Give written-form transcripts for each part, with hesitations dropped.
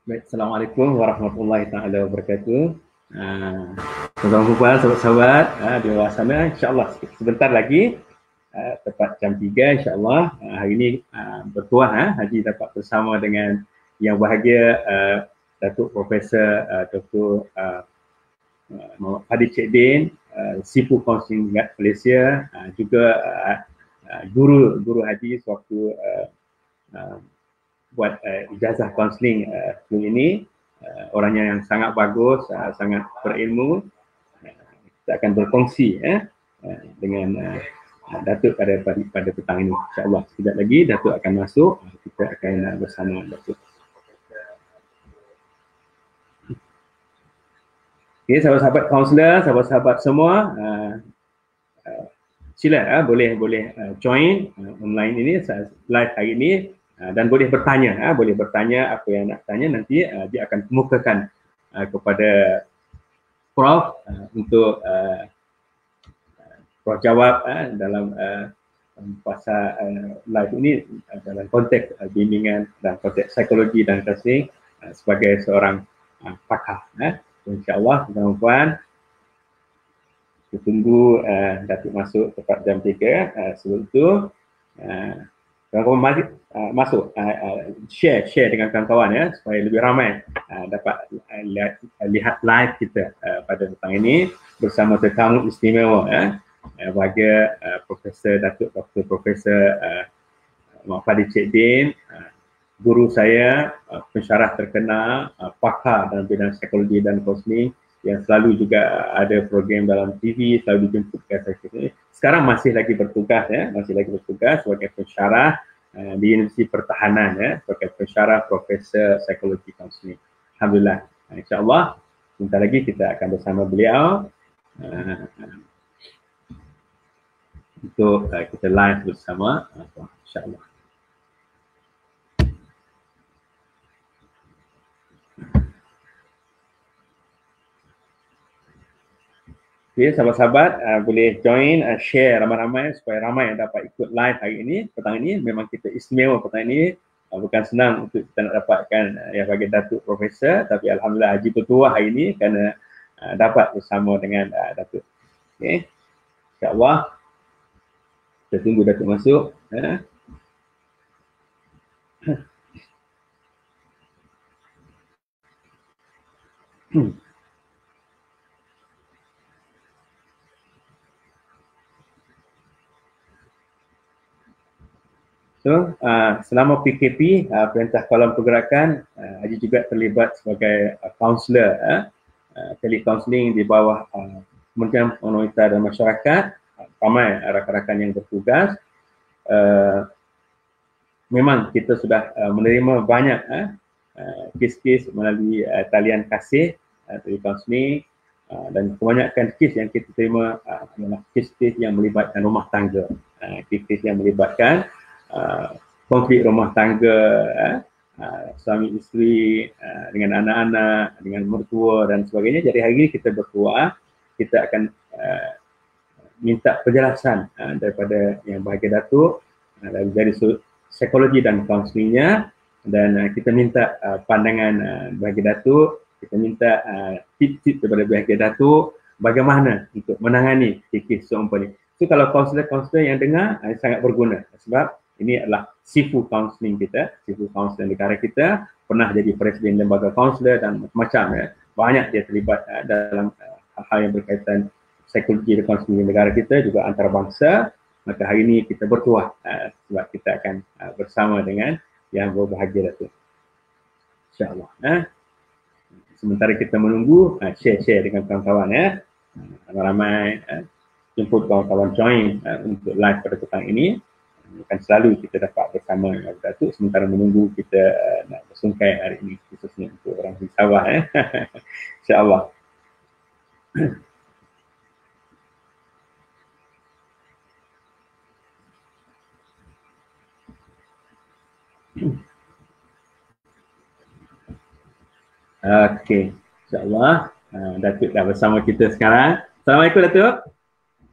Baik, Assalamualaikum warahmatullahi taala wabarakatuh. Tuan-tuan, sahabat-sahabat di luar sana, insyaAllah sebentar lagi tepat jam 3 insyaAllah hari ini bertuah Haji dapat bersama dengan yang bahagia Datuk Profesor Dr. Muhammad Fadil Cik Din, Sifu Kaunseling Malaysia, juga guru haji sewaktu buat ijazah kaunseling ini, orangnya yang sangat bagus, sangat berilmu. Kita akan berkongsi dengan Datuk pada petang ini, insyaAllah. Sekejap lagi Datuk akan masuk, kita akan bersama Datuk. Okay, sahabat-sahabat kaunselor, sahabat-sahabat semua, sila boleh join online ini, live hari ini. Dan boleh bertanya apa yang nak tanya, nanti dia akan kemukakan kepada Prof untuk Prof jawab dalam pasal live ini dalam konteks bimbingan dan konteks psikologi dan kaunseling sebagai seorang pakar. InsyaAllah tuan-tuan, kita tunggu Datuk masuk tepat jam 3. Sebelum itu kawan-kawan masuk share dengan kawan-kawan supaya lebih ramai dapat lihat live kita pada petang ini bersama tetamu istimewa bagi Profesor Datuk Dr. Profesor Muhammad Fadil Cik Din, guru saya, pensyarah terkenal, pakar dalam bidang psikologi dan kaunseling yang selalu juga ada program dalam TV, selalu dijemput ke saya. Sekarang masih lagi bertugas sebagai pensyarah di Universiti Pertahanan sebagai pensyarah Profesor Psikologi Kaunseling. Alhamdulillah. InsyaAllah sebentar lagi kita akan bersama beliau untuk kita live bersama, insyaAllah. Okay, sahabat-sahabat boleh join, share ramai-ramai supaya ramai yang dapat ikut live hari ini, petang ini. Memang kita istimewa petang ini, bukan senang untuk kita nak dapatkan yang bagi Datuk Profesor, tapi Alhamdulillah Haji bertuah hari ini kerana dapat bersama dengan Datuk. Okay. InsyaAllah kita tunggu Datuk masuk. So, selama PKP, Perintah Kawalan Pergerakan, Haji juga terlibat sebagai kaunselor, telecounseling di bawah Kementerian Wanita dan Masyarakat, ramai rakan-rakan yang bertugas. Memang kita sudah menerima banyak kes-kes melalui talian kasih, telecounseling, dan kebanyakan kes yang kita terima adalah kes-kes yang melibatkan rumah tangga, kes-kes yang melibatkan konflik rumah tangga, suami isteri dengan anak-anak, dengan mertua dan sebagainya. Jadi hari ini kita bertuah, kita akan minta penjelasan daripada yang bahagia Datuk dari psikologi dan kaunselingnya, dan kita minta pandangan bahagia Datuk, kita minta tip-tip daripada bahagia Datuk bagaimana untuk menangani kes seumpama ini. So kalau kaunselor-kaunselor yang dengar sangat berguna, sebab ini adalah sifu kaunseling kita, sifu kaunseling negara kita, pernah jadi presiden lembaga kaunselor dan macam-macam banyak dia terlibat dalam hal-hal yang berkaitan psikologi dan kaunseling negara kita, juga antarabangsa. Maka hari ini kita bertuah sebab kita akan bersama dengan yang berbahagia Datuk, insyaAllah. Sementara kita menunggu, share dengan kawan-kawan ramai-ramai, jemput kawan-kawan join untuk live pada petang ini. Bukan selalu kita dapat bersama dengan Datuk sementara menunggu kita nak bersungkai hari ini, khususnya untuk orang di Sabah insyaAllah. Okey, insyaAllah Datuk dah bersama kita sekarang. Assalamualaikum Datuk.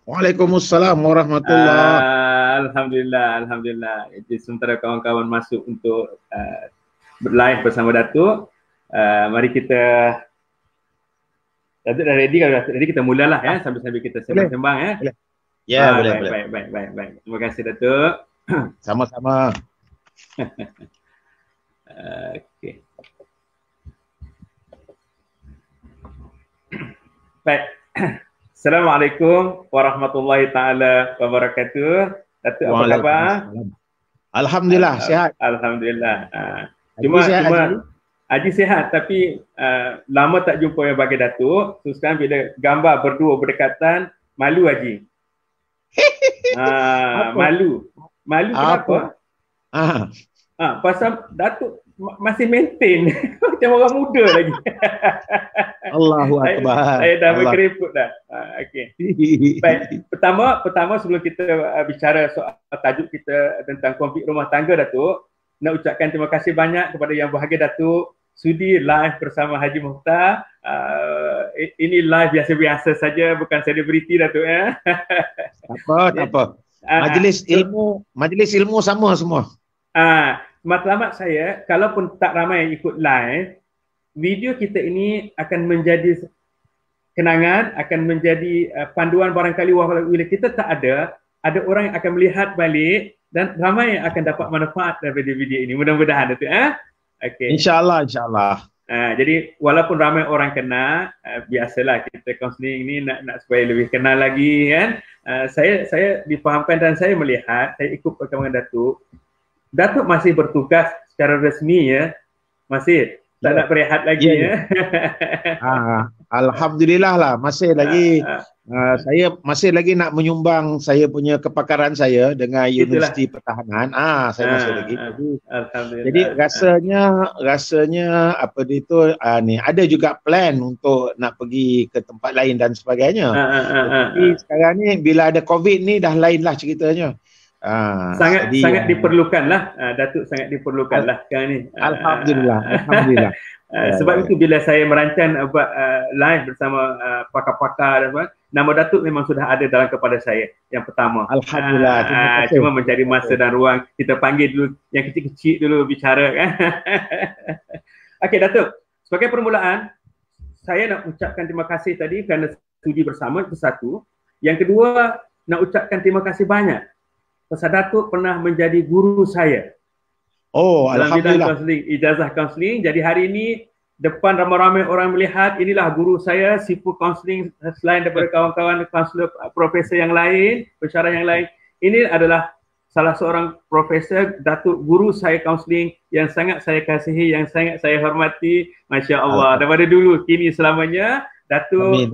Waalaikumsalam warahmatullahi. Alhamdulillah. Jadi sementara kawan-kawan masuk untuk live bersama Datuk, Mari kita, Datuk dah ready, kalau Datuk ready kita mulalah ya, sambil-sambil kita sembang-sembang ya. Boleh. Ya, boleh. Baik. Terima kasih Datuk. Sama-sama. Okey. Baik. Assalamualaikum warahmatullahi taala wabarakatuh. Datuk apa khabar? Alhamdulillah sihat. Alhamdulillah. Cuma Haji sihat, tapi lama tak jumpa yang bagi Datuk. So sekarang bila gambar berdua berdekatan, malu Haji. Malu kenapa? Pasal Datuk masih maintain macam orang muda lagi. Allahu Akbar. Saya dah berkeriput dah. Okey. Baik, pertama sebelum kita bicara soal tajuk kita tentang konflik rumah tangga, Datuk, nak ucapkan terima kasih banyak kepada yang berbahagia Datuk sudi live bersama Haji Mokhtar. Ini live biasa-biasa saja, bukan selebriti Datuk ya. Tak apa. Majlis ilmu sama semua. Matlamat saya, kalaupun tak ramai yang ikut live, video kita ini akan menjadi kenangan, akan menjadi panduan barangkali bila kita tak ada orang yang akan melihat balik dan ramai yang akan dapat manfaat daripada video ini. Mudah-mudahan Datuk. Okay. InsyaAllah. Jadi walaupun ramai orang kenal, biasalah kita kaunseling ini nak supaya lebih kenal lagi kan. Saya difahamkan dan saya melihat, saya ikut perkembangan Datuk masih bertugas secara resmi ya. Masih tak nak berehat lagi ya. Alhamdulillah lah, masih lagi saya masih lagi nak menyumbang saya punya kepakaran saya dengan Universiti Pertahanan. Saya masih lagi. Jadi rasanya apa dia tu ni ada juga plan untuk nak pergi ke tempat lain dan sebagainya. Tapi sekarang ni bila ada COVID ni dah lain lah ceritanya. Sangat diperlukan lah, Datuk sangat diperlukan lah sekarang ni. Alhamdulillah. Sebab itu bila saya merancang buat live bersama pakar-pakar dan sebagainya, nama Datuk memang sudah ada dalam kepala saya yang pertama. Alhamdulillah. Cuma mencari masa dan ruang, kita panggil dulu yang kecil-kecil dulu bicara kan. Okey Datuk, sebagai permulaan saya nak ucapkan terima kasih tadi kerana sudi bersama, itu satu. Yang kedua, nak ucapkan terima kasih banyak pasal Datuk pernah menjadi guru saya. Alhamdulillah. Dalam bidang kaunseling, ijazah kaunseling. Jadi hari ini depan ramai-ramai orang melihat, inilah guru saya, sifu kaunseling selain daripada kawan-kawan kaunselor profesor yang lain, pensyarah yang lain. Ini adalah salah seorang profesor, Datuk guru saya kaunseling yang sangat saya kasihi, yang sangat saya hormati. Masya Allah. Daripada dulu, kini selamanya, Datuk,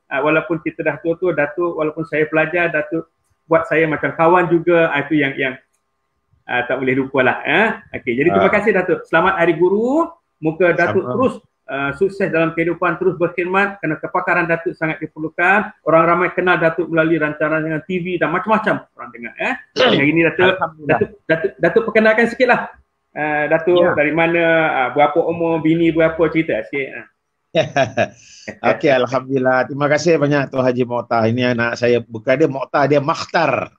walaupun kita dah tua-tua, Datuk, walaupun saya pelajar, Datuk buat saya macam kawan juga. Itu yang tak boleh lupa lah. Okey, jadi terima kasih Datuk. Selamat Hari Guru. Moga Datuk terus sukses dalam kehidupan, terus berkhidmat kerana kepakaran Datuk sangat diperlukan. Orang ramai kenal Datuk melalui rancangan dengan TV dan macam-macam orang dengar. Hari ini Datuk perkenalkan sikitlah. Datuk dari mana, berapa umur, bini berapa, cerita sikit. Okey, Alhamdulillah. Terima kasih banyak Tuan Haji Mokhtar. Ini anak saya, bukan dia Mokhtar, dia Makhtar.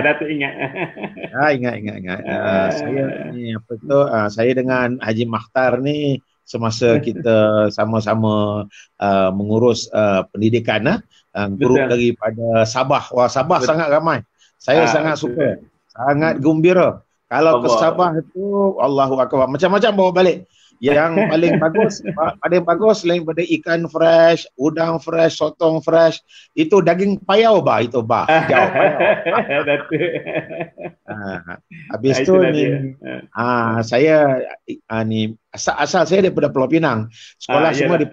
Datuk ingat. Ingat. Saya ni apa tu? Saya dengan Haji Makhtar ni semasa kita sama-sama mengurus pendidikan grup daripada Sabah. Wah, Sabah sangat ramai. Saya sangat suka. Sangat gembira. Kalau ke Sabah tu Allahu Akbar, macam-macam bawa balik. Yang paling bagus selain daripada ikan fresh, udang fresh, sotong fresh, itu daging payau itu hijau payau. Habis tu ni saya ni asal saya daripada Pulau Pinang. Sekolah semua di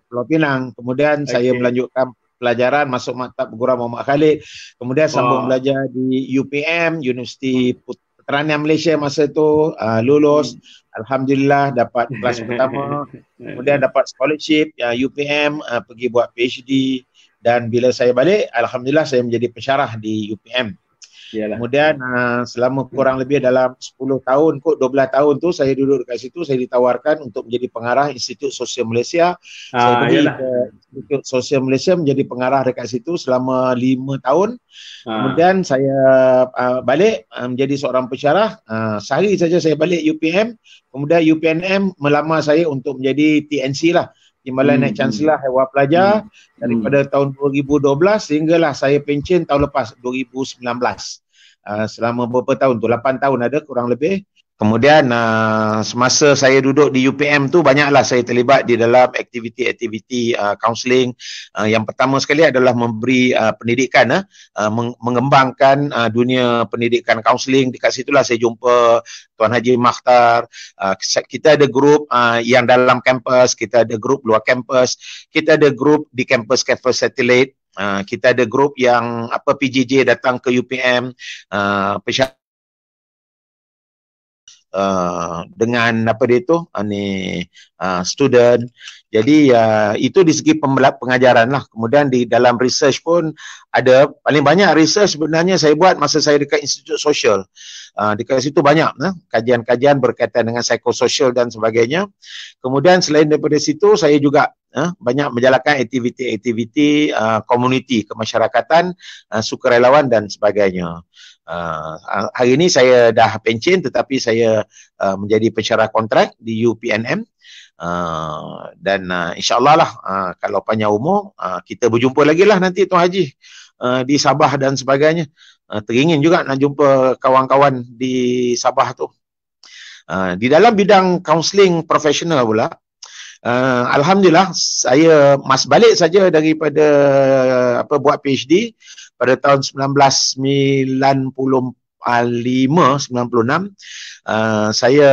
Pulau Pinang. Kemudian saya melanjutkan pelajaran, masuk maktab Guru Muhammad Khalid. Kemudian sambung belajar di UPM, Universiti Pertanian Malaysia masa tu, lulus. Alhamdulillah dapat kelas pertama, kemudian dapat scholarship UPM, pergi buat PhD, dan bila saya balik, Alhamdulillah saya menjadi pensyarah di UPM. Iyalah. Kemudian selama kurang lebih dalam 10 tahun kot, 12 tahun tu saya duduk dekat situ, saya ditawarkan untuk menjadi pengarah Institut Sosial Malaysia. Saya pergi Iyalah. ke Institut Sosial Malaysia menjadi pengarah dekat situ selama 5 tahun. Kemudian saya balik menjadi seorang pensyarah. Sehari saja saya balik UPM. Kemudian UPNM melamar saya untuk menjadi TNC lah, Timbalan Naik Chancellor Hewan Pelajar daripada tahun 2012 sehinggalah saya pencen tahun lepas 2019. Selama beberapa tahun tu, 8 tahun ada kurang lebih. Kemudian semasa saya duduk di UPM tu banyaklah saya terlibat di dalam aktiviti-aktiviti kaunseling. Yang pertama sekali adalah memberi pendidikan, mengembangkan dunia pendidikan kaunseling. Dekat situlah saya jumpa Tuan Haji Makhtar. Kita ada grup yang dalam kampus, kita ada grup luar kampus, kita ada grup di kampus-kampus satellite. Kita ada grup yang PJJ datang ke UPM dengan student. Jadi itu di segi pengajaran lah. Kemudian di dalam research pun ada, paling banyak research sebenarnya saya buat masa saya dekat Institut Sosial. Dekat situ banyak kajian-kajian berkaitan dengan psikososial dan sebagainya. Kemudian selain daripada situ saya juga banyak menjalankan aktiviti-aktiviti komuniti kemasyarakatan, sukarelawan dan sebagainya. Hari ini saya dah pencen tetapi saya menjadi pensyarah kontrak di UPNM. Dan insyaAllah lah kalau panjang umur kita berjumpa lagi lah nanti Tuan Haji di Sabah dan sebagainya. Teringin juga nak jumpa kawan-kawan di Sabah tu. Di dalam bidang kaunseling profesional pula, alhamdulillah saya balik saja daripada buat PhD pada tahun 1995 96. Saya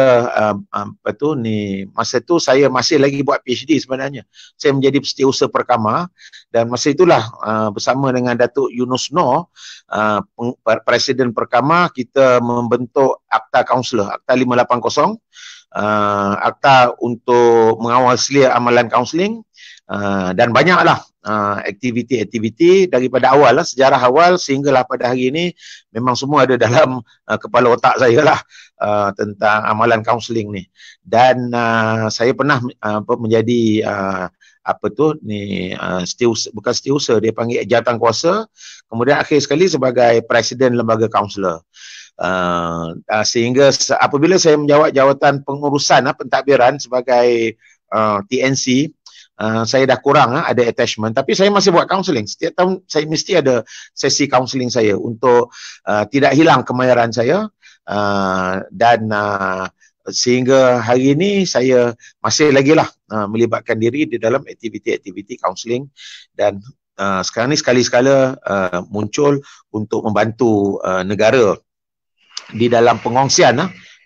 masa tu saya masih lagi buat PhD sebenarnya. Saya menjadi Setiausaha Perkama dan masa itulah bersama dengan Datuk Yunus Noor, Presiden Perkama, kita membentuk Akta Kaunselor, Akta 580. Akta untuk mengawal selia amalan kaunseling, dan banyaklah aktiviti-aktiviti daripada awal lah, sejarah awal sehinggalah pada hari ini memang semua ada dalam kepala otak saya lah tentang amalan kaunseling ni. Dan saya pernah menjadi bukan setiausaha, dia panggil jawatankuasa, kemudian akhir sekali sebagai Presiden Lembaga Kaunselor. Sehingga apabila saya menjawat jawatan pengurusan pentadbiran sebagai TNC, saya dah kurang ada attachment, tapi saya masih buat counselling. Setiap tahun saya mesti ada sesi counselling saya untuk tidak hilang kemahiran saya, dan sehingga hari ini saya masih lagi lah melibatkan diri di dalam aktiviti-aktiviti counselling. Dan sekarang ni sekali-sekala muncul untuk membantu negara di dalam pengongsian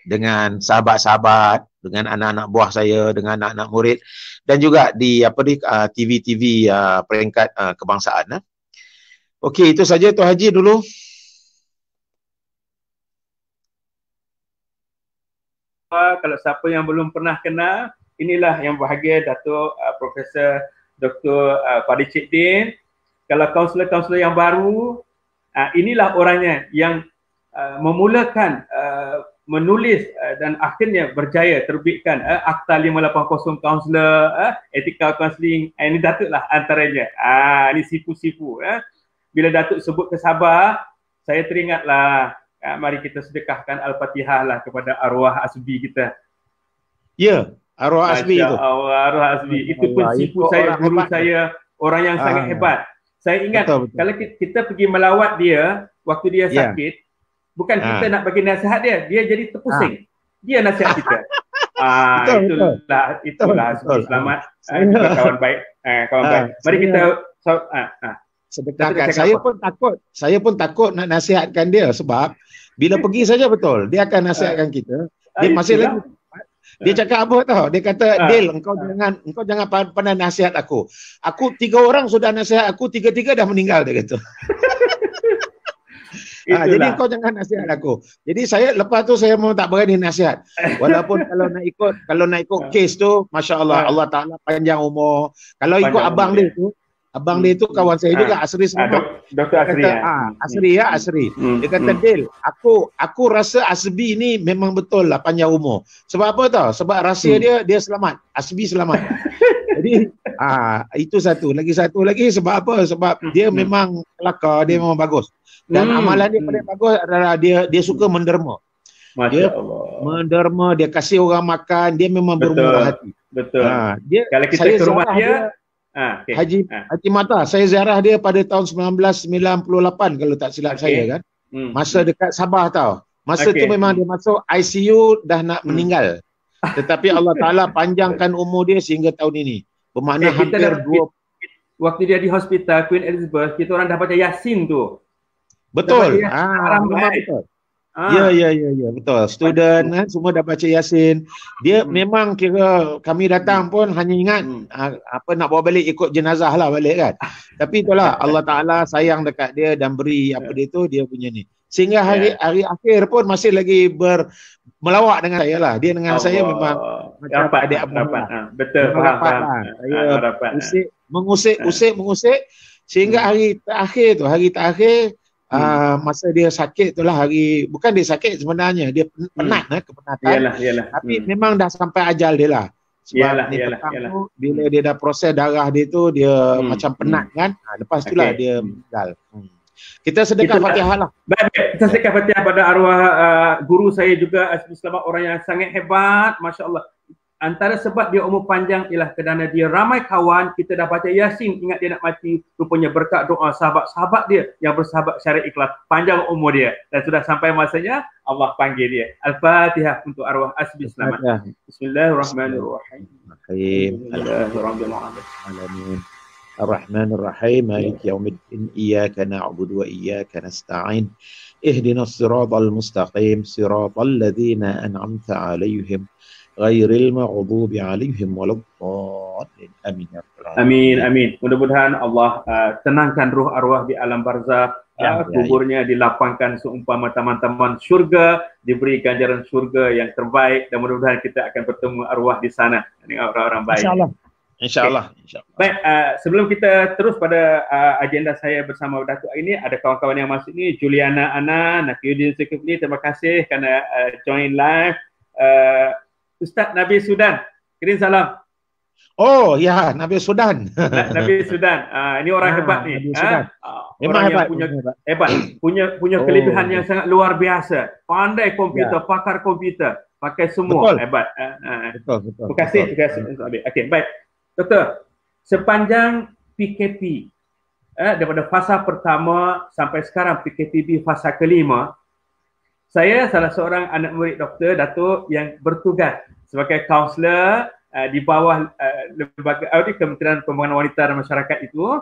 dengan sahabat-sahabat, dengan anak-anak buah saya, dengan anak-anak murid, dan juga di TV-TV peringkat kebangsaan. Okey, itu saja Tuan Haji dulu. Kalau siapa yang belum pernah kenal, inilah yang bahagia Datuk Profesor Dr. Fadil Cik Din. Kalau kaunselor-kaunselor yang baru, inilah orangnya yang memulakan menulis dan akhirnya berjaya terbitkan Akta 580 Kaunselor, Ethical Counselling. Ini Datuk lah antaranya. Ini sifu-sifu. Bila Datuk sebut ke Sabah, saya teringatlah, mari kita sedekahkan Al-Fatihah lah kepada arwah asbi kita. Ya, arwah asbi itu. Arwah asbi. Itu pun sifu saya, guru saya, orang yang sangat hebat. Saya ingat betul. Kalau kita pergi melawat dia waktu dia sakit, bukan kita nak bagi nasihat dia jadi terpusing. Dia nasihat kita. Itulah selamat kawan baik. Kawan baik. Mari kita sedekahkan. Saya pun takut nak nasihatkan dia sebab bila pergi saja betul dia akan nasihatkan kita. Dia masih lagi dia cakap apa tahu? Dia kata, Dil, engkau jangan pandai nasihat aku. Aku 3 orang sudah nasihat aku, 3-3 dah meninggal, dia kata. Jadi kau jangan nasihat aku. Jadi saya lepas tu saya mau tak berani nasihat. Walaupun kalau nak ikut kes tu, Masya Allah, Allah Ta'ala panjang umur. Kalau ikut abang dia tu, Abang dia tu kawan saya juga, Asri Selamat. Dr. Asri. Asri ya, Asri. Dia kata, Dil, aku rasa Asbi ni memang betul lah panjang umur. Sebab apa tau? Sebab rahsia dia selamat. Asbi selamat. Jadi itu satu. Lagi satu lagi sebab apa? Sebab dia memang kelakar, dia memang bagus. Dan amalan dia paling bagus adalah dia suka menderma. Dia menderma, dia kasih orang makan, dia memang bermurah hati. Betul. Dia, kalau kita ke rumah dia, Haji Mata, saya ziarah dia pada tahun 1998 kalau tak silap saya kan. Masa dekat Sabah tau. Masa tu memang dia masuk ICU dah nak meninggal. Tetapi Allah Ta'ala panjangkan umur dia sehingga tahun ini. Bermakna hampir 2. Waktu dia di hospital Queen Elizabeth, kita orang dah baca Yasin tu. Betul. Memang betul. Ya, betul. Student semua dah baca Yasin. Dia memang kira kami datang pun hanya ingat nak bawa balik ikut jenazah lah balik kan. Tapi itulah Allah Ta'ala sayang dekat dia dan beri apa dia tu, dia punya ni. Sehingga hari akhir pun masih lagi melawak dengan saya lah. Dia dengan saya memang macam adik abang lah. Betul, faham. Saya mengusik sehingga hari terakhir masa dia sakit tu lah, bukan dia sakit sebenarnya, dia penat kepenatan. Tapi memang dah sampai ajal dia lah. Sebab tu, bila dia dah proses darah dia tu, dia macam penat kan. Lepas tu lah dia meninggal. Kita sedekah Fatihah lah. Baik, kita sedekah Fatihah pada arwah guru saya juga, Asbi Selamat, orang yang sangat hebat, Masya Allah. Antara sebab dia umur panjang ialah kerana dia ramai kawan, kita dah baca Yasin, ingat dia nak mati, rupanya berkat doa sahabat-sahabat dia yang bersahabat secara ikhlas, panjang umur dia. Dan sudah sampai masanya, Allah panggil dia. Al-Fatihah untuk arwah Asbi Selamat. Bismillahirrahmanirrahim. Bismillahirrahmanirrahim. Ar-Rahmanir-Rahim. Maliki yaumiddin. Iyyaka na'budu wa iyyaka nasta'in. Ihdinas siratal mustaqim. Siratal ladzina an'amta 'alaihim ghairil maghdubi 'alaihim waladdallin. Amin ya rabbal alamin. Amin. Mudah-mudahan Allah tenangkan ruh arwah di alam barzakh, kuburnya dilapangkan seumpama taman-taman syurga, diberi ganjaran syurga yang terbaik, dan mudah-mudahan kita akan bertemu arwah di sana dengan orang-orang baik. InsyaAllah. Baik, sebelum kita terus pada agenda saya bersama Datuk ini, ada kawan-kawan yang masuk ni, Juliana Ana, Nakiuddin Zulkifli, terima kasih kerana join live. Ustaz Nabi Sudan, kirim salam. Oh ya, Nabi Sudan. Nabi Sudan, ini orang hebat ni. Memang hebat. Punya kelebihan yang sangat luar biasa. Pandai komputer, pakar komputer, pakai semua. Hebat. Betul. Terima kasih. Okey, baik. Doktor, sepanjang PKP, daripada fasa pertama sampai sekarang PKPB fasa kelima, saya salah seorang anak murid doktor Datuk yang bertugas sebagai kaunselor di bawah lembaga Kementerian Pembangunan Wanita dan Masyarakat itu,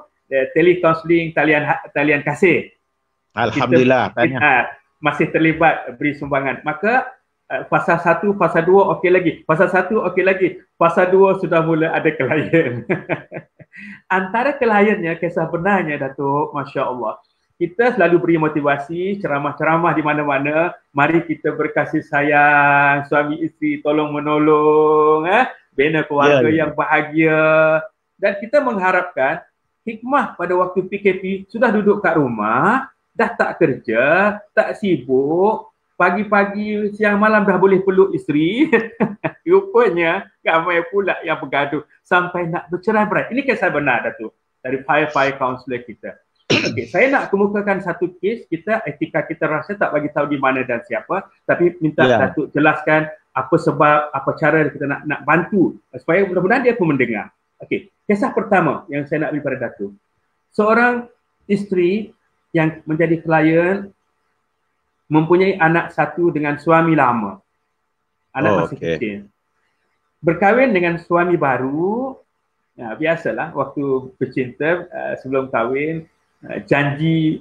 telecounseling talian kasih. Alhamdulillah. Kita masih terlibat beri sumbangan. Maka fasa 1, fasa 2 okey lagi. Fasa 1 okey lagi. Fasa 2 sudah mula ada klien. Antara kliennya, kisah benarnya Datuk, Masya Allah. Kita selalu beri motivasi, ceramah-ceramah di mana-mana. Mari kita berkasih sayang, suami isteri tolong menolong, bina keluarga yang bahagia. Dan kita mengharapkan hikmah pada waktu PKP sudah duduk kat rumah, dah tak kerja, tak sibuk, pagi-pagi, siang malam dah boleh peluk isteri. Rupanya ramai pula yang bergaduh sampai nak bercerai-berai. Ini kisah benar Datuk dari fire counselor kita. Okay, saya nak kemukakan satu kes, etika kita rasa tak bagi tahu di mana dan siapa, tapi minta Datuk jelaskan apa sebab, apa cara kita nak bantu supaya mudah-mudahan dia pun mendengar. Okey, kisah pertama yang saya nak beri pada Datuk. Seorang isteri yang menjadi klien mempunyai anak satu dengan suami lama. Anak masih kecil. Berkahwin dengan suami baru. Biasalah waktu bercinta, sebelum kahwin, janji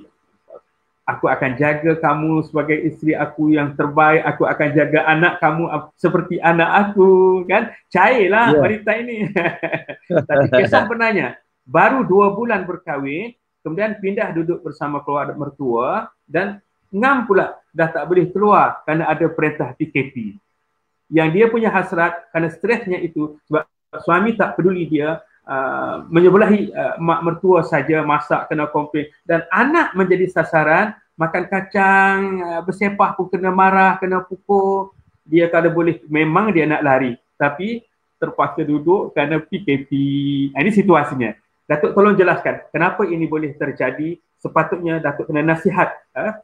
aku akan jaga kamu sebagai isteri aku yang terbaik, aku akan jaga anak kamu seperti anak aku, kan? Cairlah wanita ini. Tapi kisah benarnya, baru 2 bulan berkahwin, kemudian pindah duduk bersama keluarga mertua dan ngam pula dah tak boleh keluar kerana ada perintah PKP. Yang dia punya hasrat kerana stresnya itu, sebab suami tak peduli dia, menyebelahi mak mertua saja, masak kena komplain, dan anak menjadi sasaran, makan kacang, bersepah pun kena marah, kena pukul. Dia kalau boleh, memang dia nak lari, tapi terpaksa duduk kerana PKP. Ini situasinya. Datuk tolong jelaskan kenapa ini boleh terjadi. Sepatutnya Datuk kena nasihat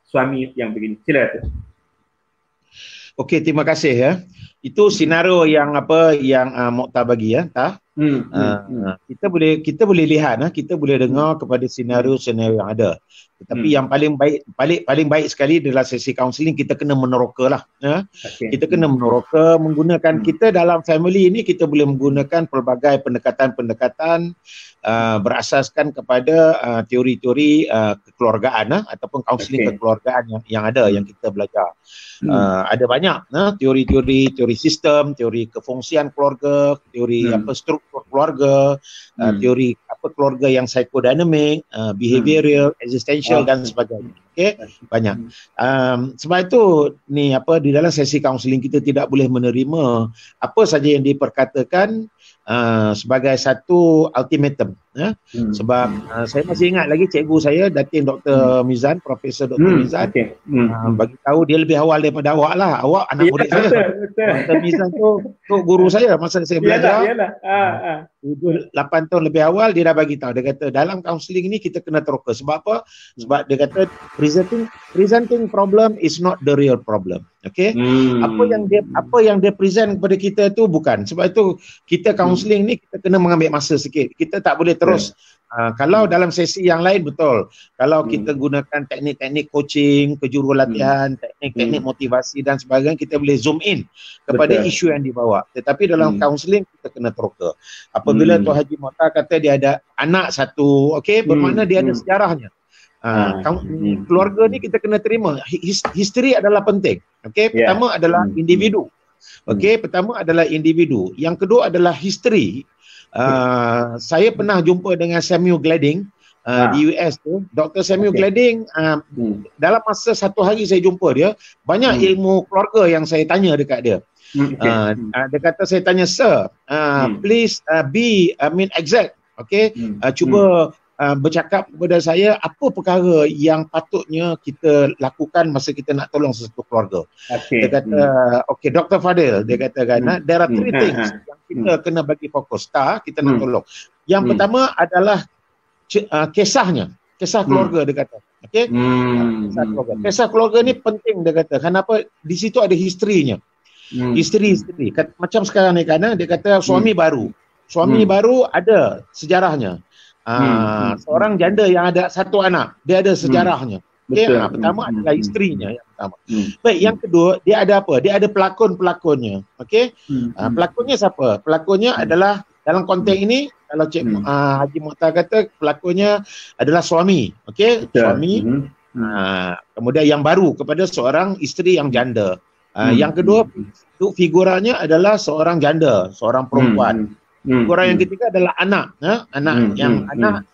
suami yang begini. Sila Datuk. Okey, terima kasih ya. Itu senario yang Mokhtar bagi ya, tak? Kita boleh lihat, kita boleh dengar kepada senario yang ada. Tetapi yang paling baik sekali adalah sesi kaunseling kita kena meneroka lah. Kita kena meneroka menggunakan kita dalam family ini, kita boleh menggunakan pelbagai pendekatan-pendekatan berasaskan kepada teori-teori kekeluargaan ataupun kaunseling kekeluargaan yang ada, yang kita belajar. Ada banyak teori sistem, teori kefungsian keluarga, teori struktur keluarga, teori keluarga yang psikodinamik, behavioral, existential dan sebagainya. Banyak. Sebab itu di dalam sesi kaunseling kita tidak boleh menerima apa saja yang diperkatakan sebagai satu ultimatum. Sebab saya masih ingat lagi cikgu saya, Datin Dr. Mizan, Profesor Dr. Mizan, bagi tahu dia lebih awal daripada awak lah. Awak anak murid saya. Dr. Mizan tu guru saya masa saya belajar. 8 tahun lebih awal dia dah bagi tahu. Dia kata dalam kaunseling ni kita kena teroka. Sebab apa? Sebab dia kata presenting problem is not the real problem. Apa yang dia present kepada kita tu bukan. Sebab itu kita kaunseling ni kita kena mengambil masa sikit. Kita tak boleh terus kalau dalam sesi yang lain betul. Kalau kita gunakan teknik-teknik coaching, kejurulatihan, teknik-teknik motivasi dan sebagainya, kita boleh zoom in kepada isu yang dibawa. Tetapi dalam kaunseling kita kena teroka. Apabila Tuan Haji Mokhtar kata dia ada anak satu, bermakna dia ada sejarahnya. Keluarga ni kita kena terima. History adalah penting. Pertama adalah individu. Pertama adalah individu. Yang kedua adalah history. Saya pernah jumpa dengan Samuel Gladding di US tu. Dr. Samuel Gladding, dalam masa satu hari saya jumpa dia, banyak ilmu keluarga yang saya tanya dekat dia. Dia kata, saya tanya, sir, please be exact. Cuba bercakap kepada saya apa perkara yang patutnya kita lakukan masa kita nak tolong sesuatu keluarga. Dia kata, Dr. Fadil, dia katakan, there are 3 things yang kita kena bagi fokus. Kita nak tolong. Yang pertama adalah kisahnya, kisah keluarga, dia kata. Kisah keluarga ni penting, dia kata. Kenapa? Di situ ada historinya. History. Macam sekarang ni dia kata suami baru. Suami baru ada sejarahnya. Seorang janda yang ada satu anak, dia ada sejarahnya. Pertama adalah isterinya yang pertama. Baik, yang kedua, dia ada apa? Dia ada pelakon-pelakonnya. Pelakonnya siapa? Pelakonnya adalah dalam konteks ini, kalau Haji Mokhtar kata pelakonnya adalah suami. Suami. Kemudian yang baru kepada seorang isteri yang janda. Yang kedua, figuranya adalah seorang janda, seorang perempuan. Orang yang ketiga adalah anak, anak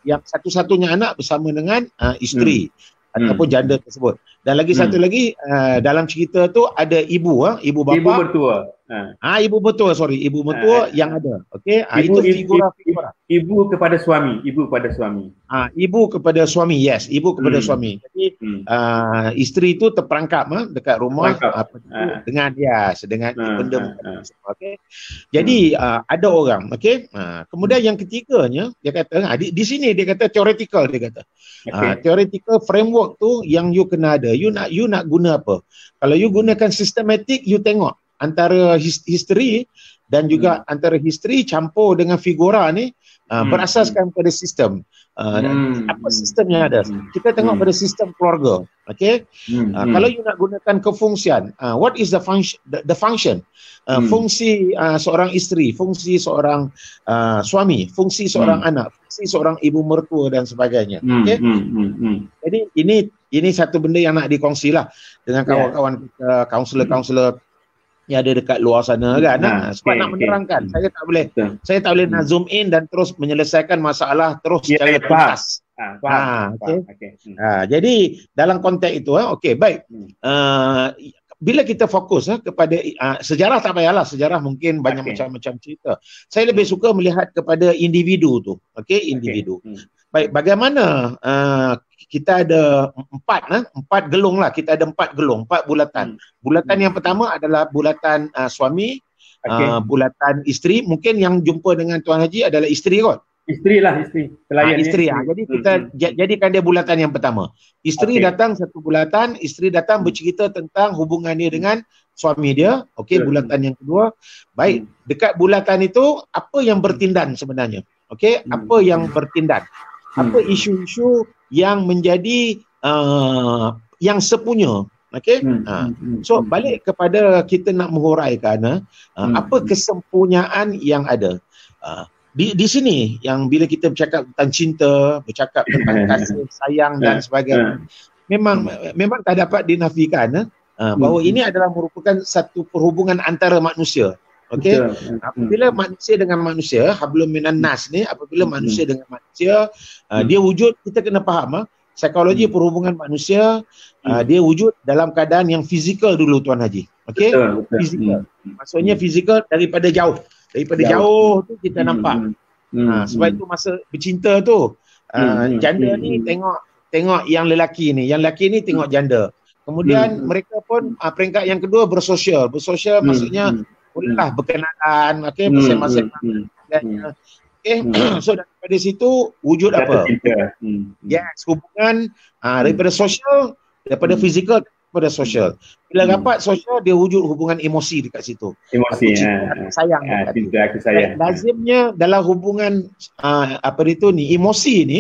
yang satu-satunya anak bersama dengan isteri ataupun janda tersebut. Dan lagi satu lagi dalam cerita tu ada ibu bapa. Ibu mertua. Ibu mertua yang ada. Itu figura. Ibu kepada suami, Ibu kepada suami, yes, ibu kepada suami. Jadi isteri itu terperangkap dekat rumah dengan benda. Jadi ada orang, kemudian yang ketiganya dia kata di sini dia kata theoretical, dia kata. Theoretical framework tu yang you kena ada. You nak guna apa? Kalau you gunakan systematic, you tengok antara history dan juga antara history campur dengan figura ni berasaskan pada sistem. Apa sistem yang ada? Kita tengok pada sistem keluarga. Kalau you nak gunakan kefungsian, what is the function? Fungsi seorang isteri, fungsi seorang suami, fungsi seorang anak, fungsi seorang ibu mertua dan sebagainya. Jadi ini satu benda yang nak dikongsi lah dengan kawan-kawan kita, kaunselor-kaunselor yang ada dekat luar sana kan. Sebab nak menerangkan, saya tak boleh nak zoom in dan terus menyelesaikan masalah terus secara tuntas. Jadi dalam konteks itu baik. bila kita fokus kepada sejarah, tak payahlah sejarah, mungkin banyak macam-macam cerita. Saya lebih suka melihat kepada individu tu, individu. Baik, bagaimana kita ada empat gelung lah, kita ada 4 gelung, 4 bulatan. Bulatan yang pertama adalah bulatan suami, bulatan isteri. Mungkin yang jumpa dengan Tuan Haji adalah isteri kot. Isteri lah, isteri. Isteri. Jadi kita jadikan dia bulatan yang pertama. Isteri datang satu bulatan, isteri datang bercerita tentang hubungan dia dengan suami dia. Bulatan yang kedua. Baik, dekat bulatan itu apa yang bertindan sebenarnya? Apa yang bertindan? Apa isu-isu yang menjadi yang sepunya? So balik kepada kita nak menghuraikan apa kesempunyaan yang ada. Di sini yang bila kita bercakap tentang cinta, bercakap tentang kasih sayang dan sebagainya, memang tak dapat dinafikan bahawa ini adalah merupakan satu perhubungan antara manusia. Apabila manusia dengan manusia, hablum minan nas ni, apabila manusia dengan manusia, dia wujud, kita kena faham psikologi perhubungan manusia, dia wujud dalam keadaan yang fizikal dulu Tuan Haji. Fizikal. Maksudnya fizikal daripada jauh. Daripada jauh tu kita nampak. Sebab itu masa bercinta tu, janda ni tengok yang lelaki ni, yang lelaki ni tengok janda. Kemudian mereka pun peringkat yang kedua bersosial. Bersosial maksudnya bolehlah berkenalan, masing-masing. So daripada situ wujud apa? Yes, hubungan daripada sosial, daripada fizikal pada sosial. Bila dapat sosial, dia wujud hubungan emosi dekat situ. Emosi, sayang. Lazimnya dalam hubungan emosi ni,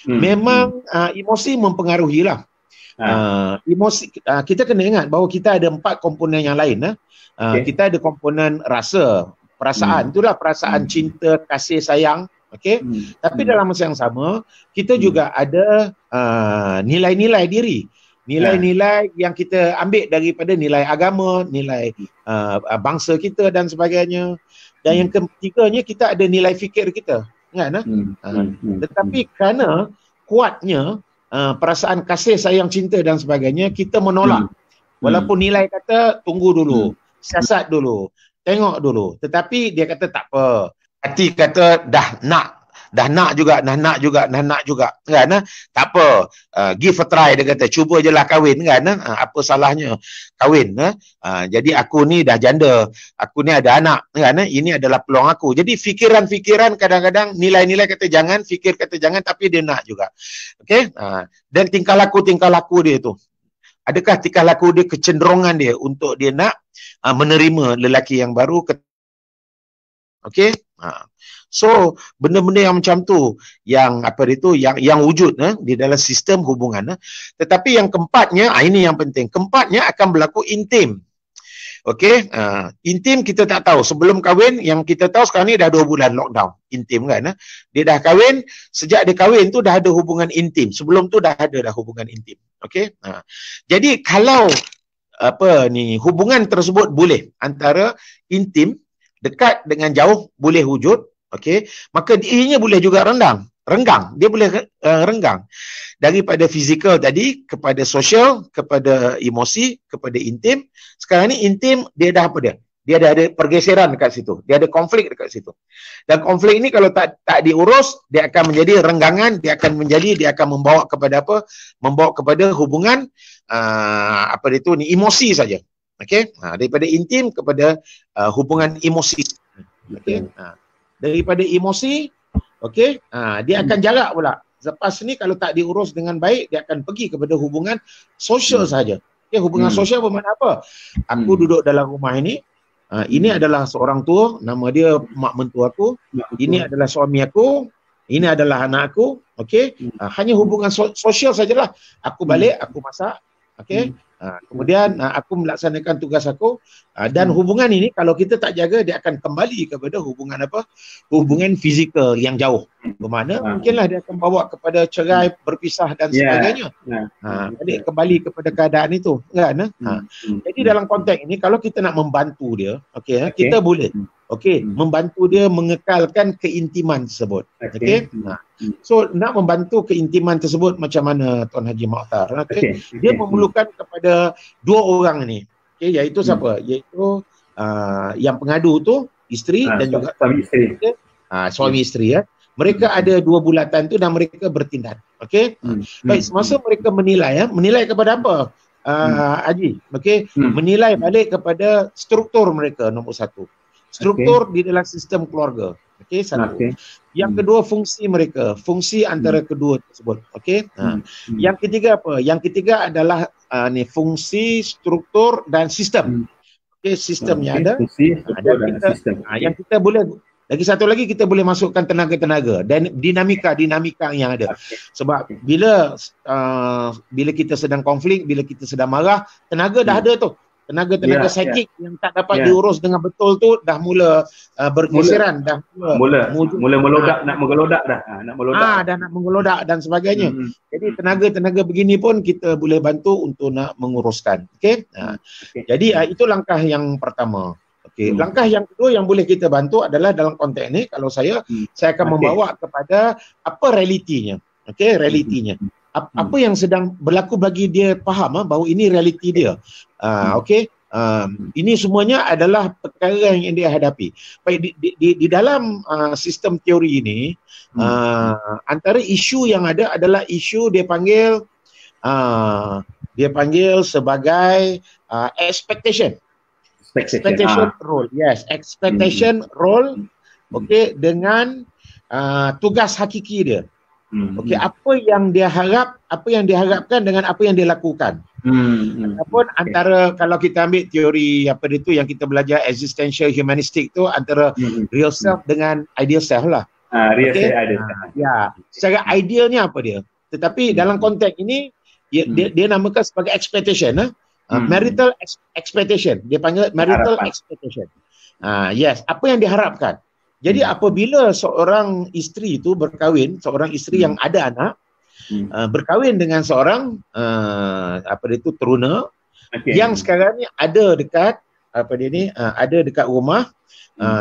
memang emosi mempengaruhi lah. Emosi, kita kena ingat bahawa kita ada 4 komponen yang lain. Kita ada komponen rasa, perasaan, itulah perasaan cinta, kasih, sayang. Tapi dalam masa yang sama, kita juga ada nilai-nilai diri. Nilai-nilai yang kita ambil daripada nilai agama, nilai bangsa kita dan sebagainya. Dan yang ketiganya, kita ada nilai fikir kita. Tetapi kerana kuatnya perasaan kasih, sayang, cinta dan sebagainya, kita menolak. Walaupun nilai kata tunggu dulu, siasat dulu, tengok dulu. Tetapi dia kata tak apa. Hati kata dah nak juga. Kan? Tak apa. Give a try, dia kata. Cuba je lah kahwin, kan? Apa salahnya kahwin? Jadi aku ni dah janda. Aku ni ada anak, kan? Ini adalah peluang aku. Jadi fikiran-fikiran kadang-kadang nilai-nilai kata jangan, fikir kata jangan, tapi dia nak juga. Dan tingkah laku dia tu. Adakah tingkah laku dia, kecenderungan dia untuk dia nak menerima lelaki yang baru? So benda-benda yang macam tu yang yang wujud di dalam sistem hubungan. Tetapi yang keempatnya, ini yang penting. Keempatnya akan berlaku intim. Intim kita tak tahu. Sebelum kahwin, yang kita tahu sekarang ni dah 2 bulan lockdown. Intim kan. Dia dah kahwin, sejak dia kahwin tu dah ada hubungan intim. Sebelum tu dah ada hubungan intim. Jadi kalau hubungan tersebut boleh antara intim, dekat dengan jauh boleh wujud. Maka dirinya boleh juga renggang. Dia boleh renggang. Daripada fizikal tadi, kepada sosial, kepada emosi, kepada intim. Sekarang ni intim, dia dah apa dia? Dia dah ada pergeseran dekat situ. Dia ada konflik dekat situ. Dan konflik ni kalau tak diurus, dia akan menjadi renggangan, dia akan membawa kepada apa? Membawa kepada hubungan emosi saja. Daripada intim kepada hubungan emosi. Daripada emosi, dia akan jarak pula. Lepas ni kalau tak diurus dengan baik, dia akan pergi kepada hubungan sosial saja. Hubungan sosial bermakna apa? Aku duduk dalam rumah ini, ini adalah seorang tua, nama dia mak mentua aku, ini adalah suami aku, ini adalah anak aku. Hanya hubungan sosial sajalah. Aku balik, aku masak, kemudian aku melaksanakan tugas aku, dan hubungan ini kalau kita tak jaga, dia akan kembali kepada hubungan hubungan fizikal yang jauh. Bermakna mungkinlah dia akan bawa kepada cerai, berpisah dan sebagainya. Jadi kembali kepada keadaan itu, kan? Jadi dalam konteks ini kalau kita nak membantu dia, kita boleh membantu dia mengekalkan keintiman tersebut. So nak membantu keintiman tersebut macam mana Tuan Haji Mokhtar? Dia memerlukan kepada 2 orang ini. Okey, iaitu siapa? Iaitu yang pengadu tu isteri dan juga suami isteri. Suami isteri ya. Mereka ada dua bulatan tu dan mereka bertindak. Okey. Baik, semasa mereka menilai kepada apa? Haji, okey, menilai balik kepada struktur mereka nombor satu. Struktur di dalam sistem keluarga. Okey, satu. Yang kedua, fungsi mereka, fungsi antara kedua tersebut. Okey. Yang ketiga apa? Yang ketiga adalah fungsi, struktur dan sistem. Okey, sistemnya ada. Fungsi, struktur dan sistem. Yang kita boleh lagi satu lagi, kita boleh masukkan tenaga-tenaga dan dinamika yang ada. Sebab bila kita sedang konflik, bila kita sedang marah, tenaga dah ada tu. Tenaga psikik yang tak dapat diurus dengan betul tu dah mula bergeseran, dah mula melodak, nak menggelodak dah. Nak menggelodak dan sebagainya. Jadi tenaga-tenaga begini pun kita boleh bantu untuk nak menguruskan. Okey. Jadi itu langkah yang pertama. Okay. Langkah yang kedua yang boleh kita bantu adalah dalam konteks ni, kalau saya akan membawa kepada apa realitinya. Okey, realitinya. Apa yang sedang berlaku bagi dia faham bahawa ini realiti dia. Okey. Ini semuanya adalah perkara yang dia hadapi. Baik, di dalam sistem teori ini, antara isu yang ada adalah isu dia panggil sebagai expectation role. Yes, expectation role. Okey, dengan tugas hakiki dia. Okey, apa yang dia harap, apa yang diharapkan dengan apa yang dia lakukan. Ataupun antara, kalau kita ambil teori apa itu yang kita belajar existential humanistic tu, antara real self dengan ideal self lah. Real self ideal. Ya, secara idealnya apa dia? Tetapi dalam konteks ini dia namakan sebagai expectation. Marital expectation. Dia panggil marital expectation. Yes, apa yang diharapkan. Jadi apabila seorang isteri itu berkahwin, seorang isteri yang ada anak, berkahwin dengan seorang teruna yang sekarang ni ada dekat ada dekat rumah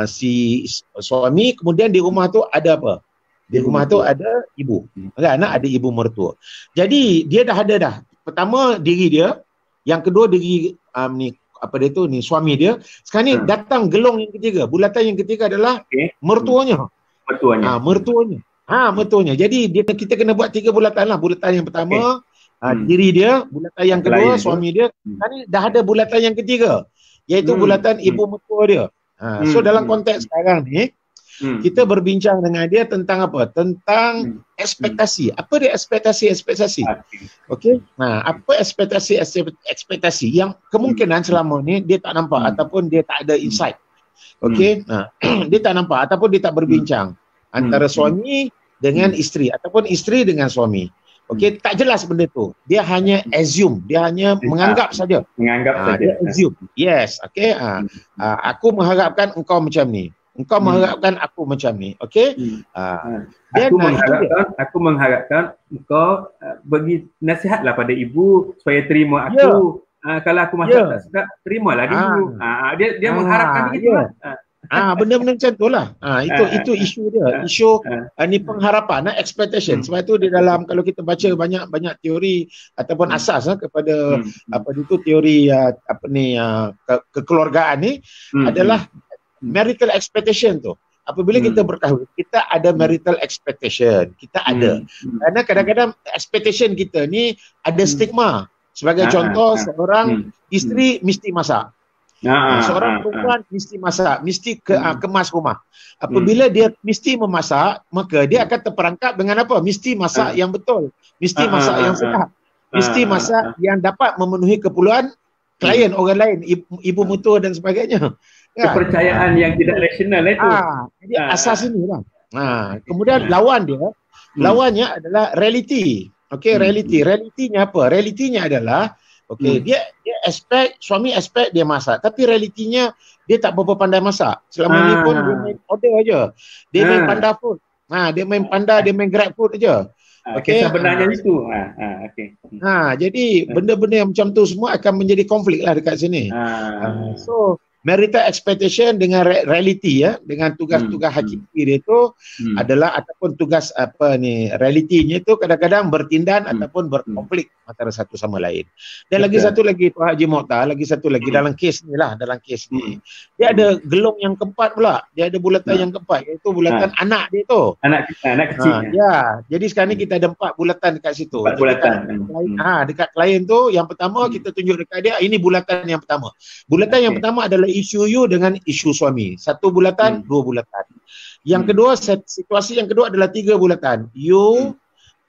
si suami, kemudian di rumah tu ada apa? Di rumah tu ada ibu. Anak ada ibu mertua. Jadi dia dah ada dah. Pertama diri dia, yang kedua diri suami dia. Sekarang ni datang gelong yang ketiga. Bulatan yang ketiga adalah mertuanya. Mertuanya. Jadi kita kena buat 3 bulatan lah. Bulatan yang pertama diri dia, bulatan yang kedua suami dia. Sekarang ni dah ada bulatan yang ketiga, iaitu bulatan ibu mertua dia. So dalam konteks sekarang ni, kita berbincang dengan dia tentang apa? Tentang ekspektasi. Apa dia ekspektasi? Okey. Apa ekspektasi yang kemungkinan selama ni dia tak nampak ataupun dia tak ada insight. Okey. Dia tak nampak ataupun dia tak berbincang antara suami dengan isteri ataupun isteri dengan suami. Okey, tak jelas benda tu. Dia hanya assume, dia hanya menganggap saja. Dia assume. Yes, okey. Aku mengharapkan engkau macam ni. Engkau mengharapkan aku macam ni. Okey? Aku mengharapkan engkau bagi nasihatlah pada ibu supaya terima aku. Kalau aku masak tak suka, terimalah ibu. Dia mengharapkan begitu lah. Benda-benda macam tu lah. Itu isu dia. Isu ni pengharapan, expectation. Sebab itu di dalam, kalau kita baca banyak teori ataupun asas kepada teori kekeluargaan ni adalah marital expectation tu. Apabila kita berkahwin, kita ada marital expectation. Kita ada. Karena kadang-kadang expectation kita ni ada stigma. Sebagai contoh, seorang isteri mesti masak. Seorang perempuan mesti masak, mesti kemas rumah. Apabila dia mesti memasak, maka dia akan terperangkap dengan apa? Mesti masak yang betul. Mesti masak yang sedap. Mesti masak yang dapat memenuhi keperluan klien orang lain, ibu mertua dan sebagainya. Kepercayaan yang tidak rasional itu. Jadi asas inilah. Kemudian lawannya adalah reality. Okey, realitinya apa? Realitinya adalah dia suami expect dia masak, tapi realitinya dia tak berapa pandai masak. Selama ni pun dia main order aja. Dia main panda food. Dia main panda, dia main grab food aja. Okey, sebenarnya itu. Jadi benda-benda yang macam tu semua akan menjadi konflik lah dekat sini. So marital expectation dengan reality ya, dengan tugas-tugas hakiki dia tu adalah ataupun tugas apa ni realitinya tu kadang-kadang bertindan ataupun berkonflik antara satu sama lain. Dan lagi satu lagi Tuan Haji Mokhtar, lagi satu lagi dalam kes ni lah, dalam kes ni dia ada gelung yang keempat pula, dia ada bulatan yang keempat, iaitu bulatan anak dia tu. Anak kecil. Ya, jadi sekarang ni kita ada 4 bulatan dekat situ. 4 bulatan. Dekat klien tu yang pertama kita tunjuk dekat dia, ini bulatan yang pertama. Bulatan yang pertama adalah isu you dengan isu suami. 1 bulatan, 2 bulatan. Yang kedua, situasi yang kedua adalah 3 bulatan. You,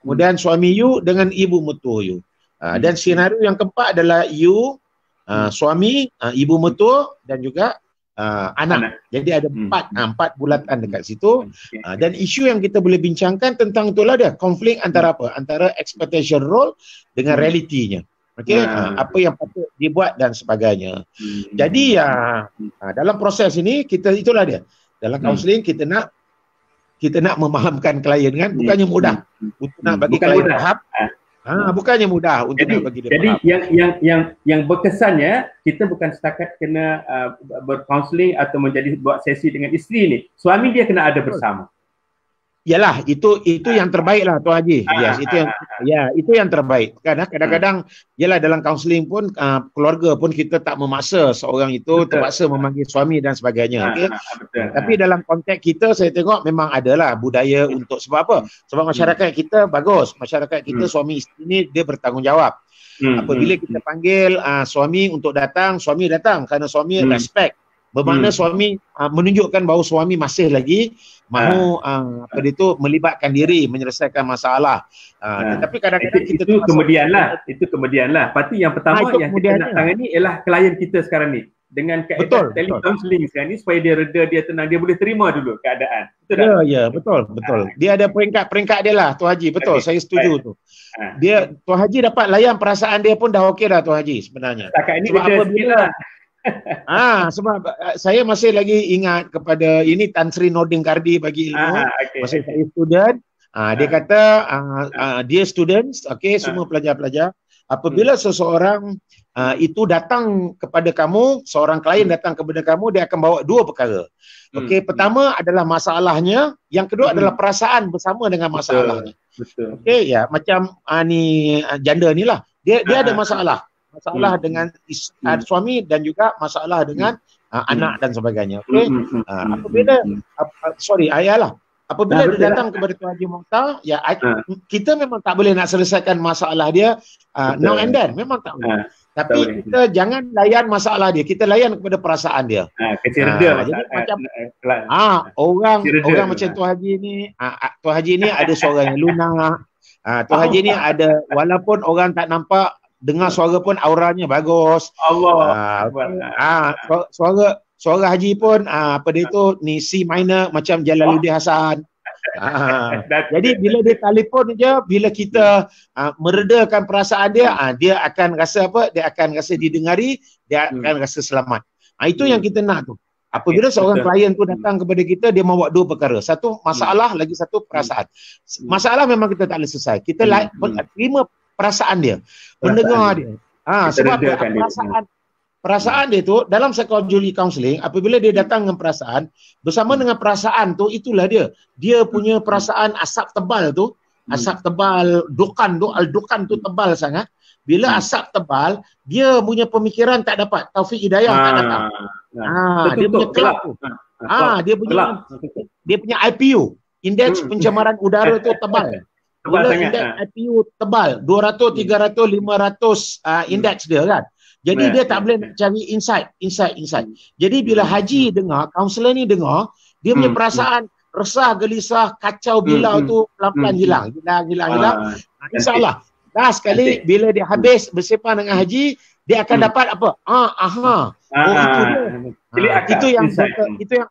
kemudian suami you dengan ibu mertua you. Dan senario yang keempat adalah you, suami, ibu mertua dan juga anak. Jadi ada 4 bulatan dekat situ. Dan isu yang kita boleh bincangkan tentang itulah dia, konflik antara apa? Antara expectation role dengan realitinya. Okey, apa yang patut dibuat dan sebagainya. Jadi dalam proses ini kita itulah dia. Dalam kaunseling kita nak memahamkan klien kan, bukannya mudah untuk nak bagi klien faham. Bukannya mudah untuk nak bagi dia faham. Jadi yang berkesannya kita bukan setakat kena berkaunseling atau buat sesi dengan isteri ni. Suami dia kena ada bersama. Yalah, itu yang terbaik lah Tuan Haji. Yes, itu yang terbaik. Kadang-kadang yalah dalam kaunseling pun keluarga pun kita tak memaksa seorang itu terpaksa memanggil suami dan sebagainya. Okay? Tapi dalam konteks kita saya tengok memang adalah budaya untuk sebab apa? Sebab masyarakat kita bagus. Masyarakat kita suami isteri ni dia bertanggungjawab. Apabila kita panggil suami untuk datang, suami datang kerana suami respect. Bermakna suami menunjukkan bahawa suami masih lagi mahu melibatkan diri menyelesaikan masalah. Tetapi kadang-kadang kita itu kemudianlah. Pasti yang pertama yang kita nak tangani ialah klien kita sekarang ni dengan kaedah telecounseling sekarang ni supaya dia reda, dia tenang, dia boleh terima dulu keadaan. Betul. Dia ada peringkat dia lah Tuan Haji. Betul, saya setuju tu. Tuan Haji dapat layan perasaan dia pun dah okey dah Tuan Haji sebenarnya. Setakat ini beda sikit lah. Sebab saya masih lagi ingat kepada ini Tan Sri Nordin Kardi bagi ilmu masa saya student. Dia kata dia students, semua pelajar-pelajar, apabila seseorang itu datang kepada kamu, seorang klien datang kepada kamu, dia akan bawa 2 perkara. Pertama adalah masalahnya, yang kedua adalah perasaan bersama dengan masalahnya. Macam ni janda ni lah, dia ada masalah dengan suami dan juga masalah dengan anak dan sebagainya. Apabila dia datang kepada Tuan Haji Mokhtar, kita memang tak boleh nak selesaikan masalah dia now and then, memang tak boleh. Tapi kita jangan layan masalah dia, kita layan kepada perasaan dia. Jadi macam orang macam Tuan Haji ni, ada suara yang lunak. Tuan Haji ni ada, walaupun orang tak nampak, dengar suara pun auranya bagus. Suara Haji pun ni C minor macam Jalaluddin Hasan. Jadi bila dia telefon je, bila kita meredakan perasaan dia, dia akan rasa apa? Dia akan rasa didengari, dia akan rasa selamat. Itu yang kita nak tu. Apabila seorang klien tu datang kepada kita, dia membawa 2 perkara. Satu masalah, lagi satu perasaan. Masalah memang kita tak boleh selesai. Kita terima perasaan dia, pendengar dia. Sebab perasaan dia tu dalam psikologi counseling, apabila dia datang dengan perasaan, bersama dengan perasaan tu, itulah dia punya perasaan asap tebal tu, asap tebal dukan tu tebal sangat. Bila asap tebal, dia punya pemikiran tak dapat, taufik hidayah tak datang. Dia punya kelab tu. Dia punya IPU, indeks pencemaran udara tu tebal. Bila indeks IPU tebal, 200, 300, 500 indeks dia kan. Jadi dia tak boleh nak cari insight. Jadi bila Haji dengar, kaunselor ni dengar, dia punya perasaan resah, gelisah, kacau bilau tu pelan-pelan hilang. InsyaAllah. Dah sekali bila dia habis bersepah dengan Haji, dia akan dapat apa? Itu dia.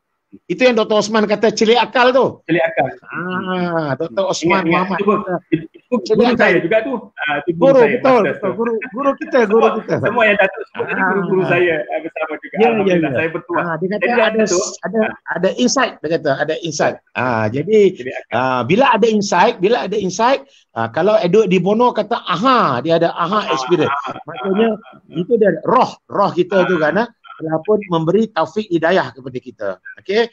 Itu yang Dr. Osman kata celik akal tu. Celik akal. Dr. Osman Muhammad. Itu guru saya juga tu. Guru kita. Semua yang Datuk sebut tadi guru-guru saya bersama juga. Alhamdulillah saya bertuah. Dia kata ada insight, dia kata ada insight. Jadi bila ada insight, kalau Edward Di Bono kata dia ada experience. Maksudnya itu dia roh kita tu kan. telah pun memberi taufik hidayah kepada kita. Okey.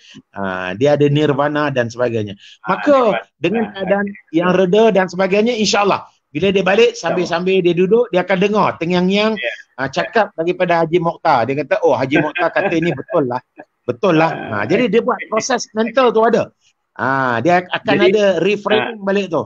Dia ada nirvana dan sebagainya. Maka dengan keadaan yang reda dan sebagainya, insya-Allah bila dia balik sambil-sambil dia duduk, dia akan dengar tengyang-nyang cakap daripada Haji Mokhtar. Dia kata, oh Haji Mokhtar kata ini betul lah. Betul lah. Jadi dia buat proses mental tu ada. Dia akan ada reframing balik tu.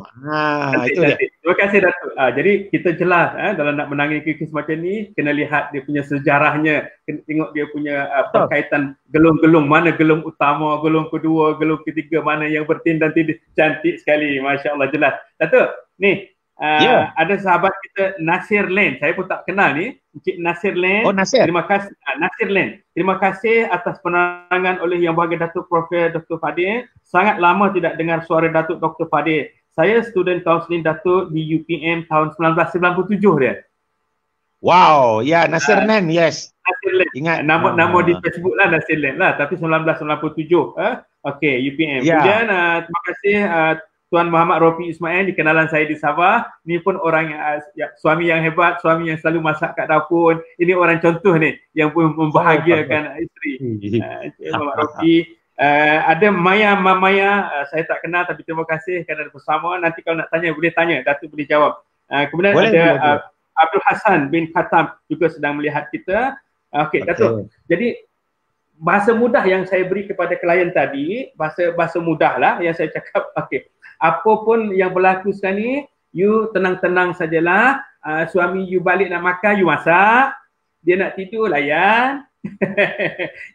Itu dia. Terima kasih Datuk. Jadi kita jelas dalam nak menangani kes macam ni, kena lihat dia punya sejarahnya, kena tengok dia punya perkaitan gelung-gelung, mana gelung utama, gelung kedua, gelung ketiga, mana yang bertindan-tindih. Cantik sekali, Masya Allah, jelas. Datuk, ni ada sahabat kita Nasir Len, saya pun tak kenal ni, Encik Nasir Len. Oh, Nasir. Terima kasih Nasir Len. Terima kasih atas penerangan oleh Yang Berhormat Datuk Prof. Dr. Fadil. Sangat lama tidak dengar suara Datuk Dr. Fadil. Saya student kaunseling Datuk di UPM tahun 1997 dia. Wow, ya Nasir Len, yes. Nasir Len. Ingat nama di Facebook lah Nasir Len lah, tapi 1997. Okey, UPM. Kemudian terima kasih Tuan Muhammad Rofi Ismail, dikenalan saya di Sabah. Ni pun orang yang suami yang hebat, suami yang selalu masak kat dapur. Ini orang contoh ni yang pun membahagiakan isteri. Muhammad Rofi. Ada Maya, saya tak kenal tapi terima kasih kerana bersama. Nanti kalau nak tanya boleh tanya, Datuk boleh jawab. Kemudian ada Abdul Hassan bin Khatam juga sedang melihat kita. Okey, Datuk. Jadi bahasa mudah yang saya beri kepada klien tadi, bahasa mudah lah yang saya cakap. Okey. Apa pun yang berlaku sekarang ni, you tenang-tenang sajalah. Suami you balik nak makan, you masak. Dia nak tidur, layan.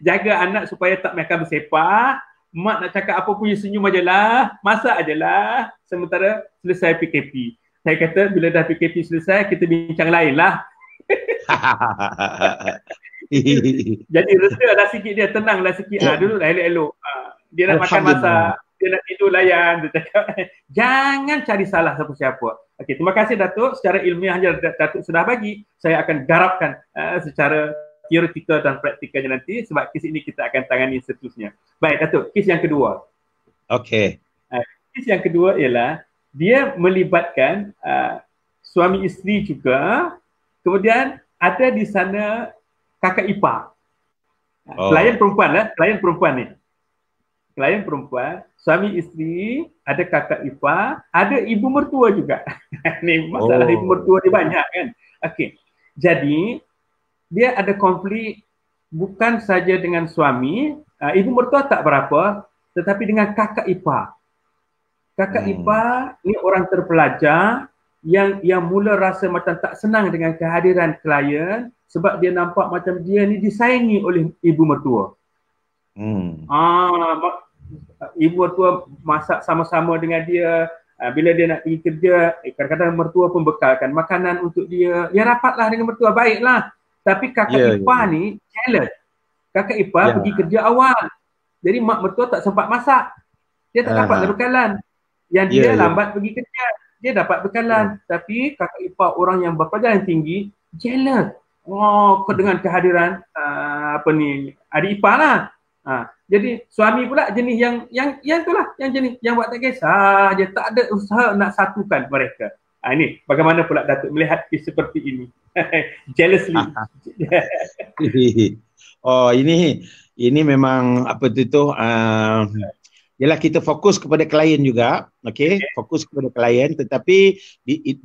Jaga anak supaya tak makan bersepah. Mak nak cakap apa pun, you senyum ajalah. Masak ajalah. Sementara selesai PKP. Saya kata bila dah PKP selesai, kita bincang lain lah. Jadi reda lah sikit dia, tenang lah sikit. Duduk lah elok-elok. Dia nak makan masak. Dia nak tidur layan, dia cakap. Jangan cari salah siapa-siapa. Okey, terima kasih Datuk. Secara ilmiah yang Datuk sudah bagi, saya akan garapkan secara teoretikal dan praktikalnya nanti, sebab kes ini kita akan tangani seterusnya. Baik Datuk, kes yang kedua. Okey. Kes yang kedua ialah dia melibatkan suami isteri juga, kemudian ada di sana kakak ipar. Klien perempuan lah, klien perempuan ni. Klien perempuan, suami isteri, ada kakak ipar, ada ibu mertua juga. Ni masalah ibu mertua dia banyak kan. Okey. Jadi dia ada konflik bukan saja dengan suami, ibu mertua tak berapa, tetapi dengan kakak ipar. Kakak ipar ni orang terpelajar yang mula rasa macam tak senang dengan kehadiran klien sebab dia nampak macam dia ni disaingi oleh ibu mertua. Ibu mertua masak sama-sama dengan dia. Bila dia nak pergi kerja, kadang-kadang mertua pun bekalkan makanan untuk dia. Ya rapatlah dengan mertua, baiklah. Tapi kakak ipar ni jealous. Kakak ipar pergi kerja awal. Jadi mak mertua tak sempat masak. Dia tak dapat bekalan. Yang dia lambat pergi kerja, dia dapat bekalan. Tapi kakak ipar orang yang berpelajaran tinggi jealous. Dengan kehadiran adik ipar lah. Jadi suami pula jenis yang itulah, yang jenis yang buat tak kisah, dia tak ada usaha nak satukan mereka. Ini bagaimana pula Datuk melihat seperti ini? Jealously. Ini memang apa tu ialah kita fokus kepada klien juga, okey, fokus kepada klien, tetapi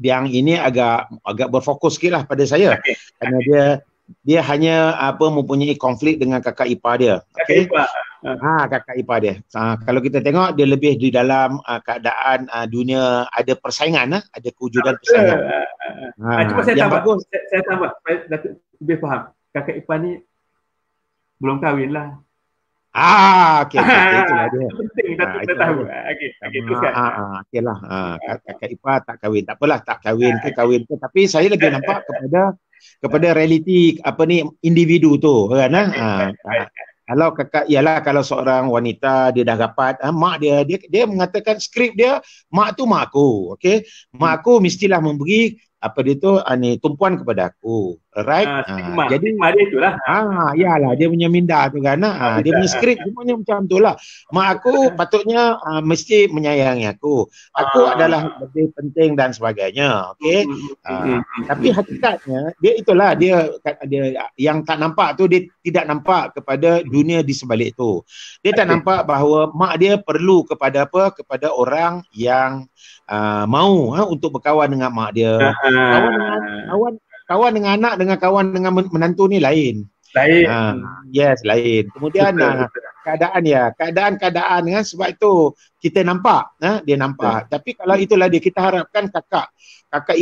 yang ini agak berfokus sikitlah pada saya, kerana dia hanya mempunyai konflik dengan kakak ipar dia. Okey. Kakak ipar dia. Kalau kita tengok dia lebih di dalam keadaan dunia ada persaingan, ada kewujudan persaingan. Cuma saya tambah, Datuk lebih faham. Kakak ipar ni belum kahwin lah. Okey, itulah dia. Penting Datuk tahu. Okey, teruskan. Okeylah. Kakak ipar tak kahwin. Tak apalah, tak kahwin ke, tapi saya lebih nampak kepada realiti individu tu kan. Kalau kakak kalau seorang wanita dia dah rapat, mak dia mengatakan skrip dia, mak tu mak aku, okey. Mak aku mestilah memberi tumpuan kepada aku. Right? Jadi stigma dia itulah. Yalah, dia punya minda tu kan. Dia punya skrip semuanya macam tu lah. Mak aku patutnya mesti menyayangi aku. Aku adalah lebih penting dan sebagainya. Okey. Tapi hakikatnya dia yang tak nampak tu, dia tidak nampak kepada dunia di sebalik tu. Dia tak nampak bahawa mak dia perlu kepada apa? Kepada orang yang mau untuk berkawan dengan mak dia. Kawan dengan anak dengan kawan dengan menantu ni lain. Yes, lain. Kemudian keadaan kan, sebab itu kita nampak dia nampak. Tapi kalau itulah dia, kita harapkan kakak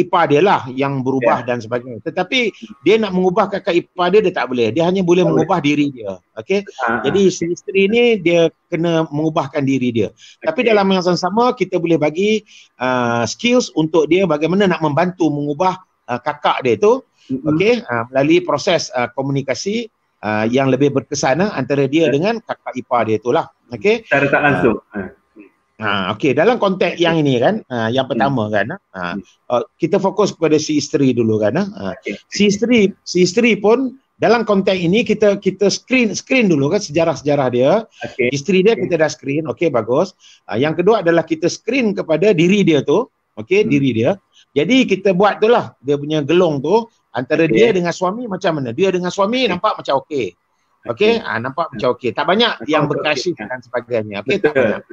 ipar dia lah yang berubah dan sebagainya. Tetapi dia nak mengubah kakak ipar dia tak boleh. Dia hanya boleh mengubah diri dia. Okey. Jadi si isteri ni dia kena mengubahkan diri dia. Tapi dalam yang sama kita boleh bagi skills untuk dia bagaimana nak membantu mengubah kakak dia tu, okey, melalui proses komunikasi yang lebih berkesan antara dia dengan kakak ipar dia itulah. Okey. Secara tak langsung. Okey, dalam konteks yang ini kan, yang pertama kan, kita fokus kepada si isteri dulu kan. Si isteri pun dalam konteks ini kita screen dulu kan sejarah-sejarah dia. Isteri dia kita dah screen, okey, bagus. Yang kedua adalah kita screen kepada diri dia tu, okey, diri dia. Jadi kita buat tu lah, dia punya gelong tu antara dia dengan suami macam mana. Dia dengan suami nampak macam okey. Okey, nampak macam okey. Tak banyak yang berkasih dan sebagainya. Okey, tak banyak.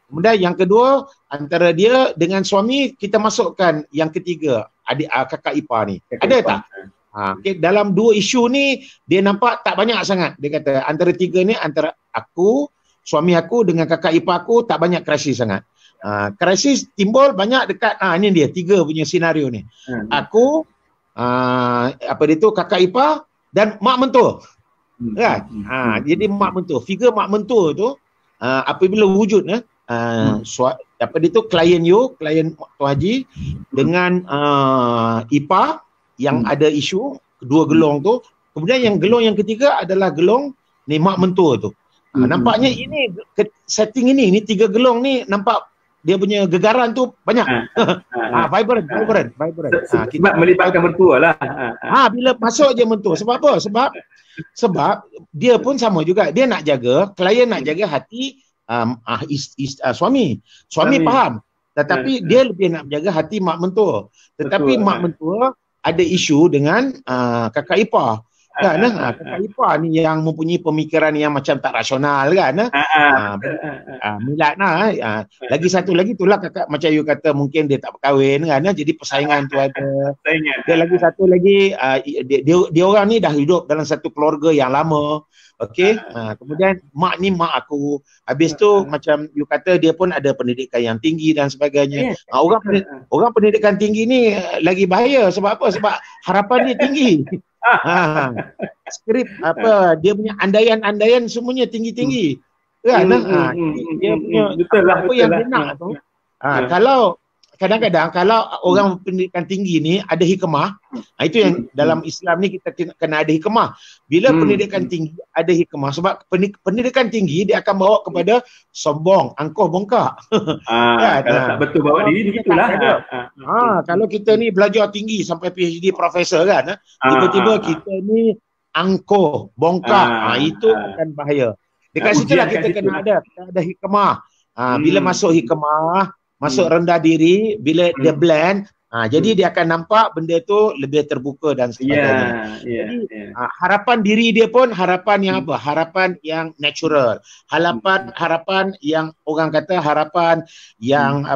Kemudian yang kedua, antara dia dengan suami, kita masukkan yang ketiga, kakak ipar ni. Ada tak? Okay, dalam dua isu ni, dia nampak tak banyak sangat. Dia kata, antara tiga ni, antara aku, suami aku dengan kakak ipar aku, tak banyak krisis sangat. Krisis timbul banyak dekat ini dia tiga punya senario ni. Aku kakak ipar dan mak mentua. Kan? Jadi mak mentua, figure mak mentua tu apabila wujud klien Tuan Haji dengan ipar yang ada isu dua gelong tu. Kemudian yang gelong yang ketiga adalah gelong ni mak mentua tu. Nampaknya ini setting ini tiga gelong ni nampak dia punya gegaran tu banyak. Vibrant. Sebab melibatkan mentua lah. Bila masuk je mentua. Sebab apa? Sebab dia pun sama juga. Dia nak jaga, klien nak jaga hati suami. Suami faham. Tetapi dia lebih nak jaga hati mak mentua. Tetapi mak mentua ada isu dengan kakak ipar. Kan? Kakak ipar ni yang mempunyai pemikiran yang macam tak rasional kan. Milat lagi satu lagi itulah kakak macam you kata mungkin dia tak berkahwin kan. Jadi persaingan tu ada. Dia lagi satu lagi dia orang ni dah hidup dalam satu keluarga yang lama. Okey. Kemudian mak ni mak aku. Habis tu macam you kata dia pun ada pendidikan yang tinggi dan sebagainya. Orang pendidikan tinggi ni lagi bahaya sebab apa? Sebab harapan dia tinggi. Skrip dia punya andaian semuanya tinggi-tinggi kan. Dia punya apa yang dia nak tu. Kalau kadang-kadang kalau orang pendidikan tinggi ni ada hikmah, itu yang dalam Islam ni kita kena ada hikmah. Bila pendidikan tinggi ada hikmah, sebab pendidikan tinggi dia akan bawa kepada sombong, angkuh bongkak. Kalau tak betul bawa diri begitulah. Kalau kita ni belajar tinggi sampai PhD profesor kan, tiba-tiba kita ni angkuh bongkak, itu akan bahaya. Dekat situlah kita kena ada hikmah. Bila masuk hikmah, masuk rendah diri, bila dia blend, jadi dia akan nampak benda tu lebih terbuka dan sebagainya. Jadi harapan diri dia pun harapan yang apa? Harapan yang natural. Harapan yang orang kata harapan yang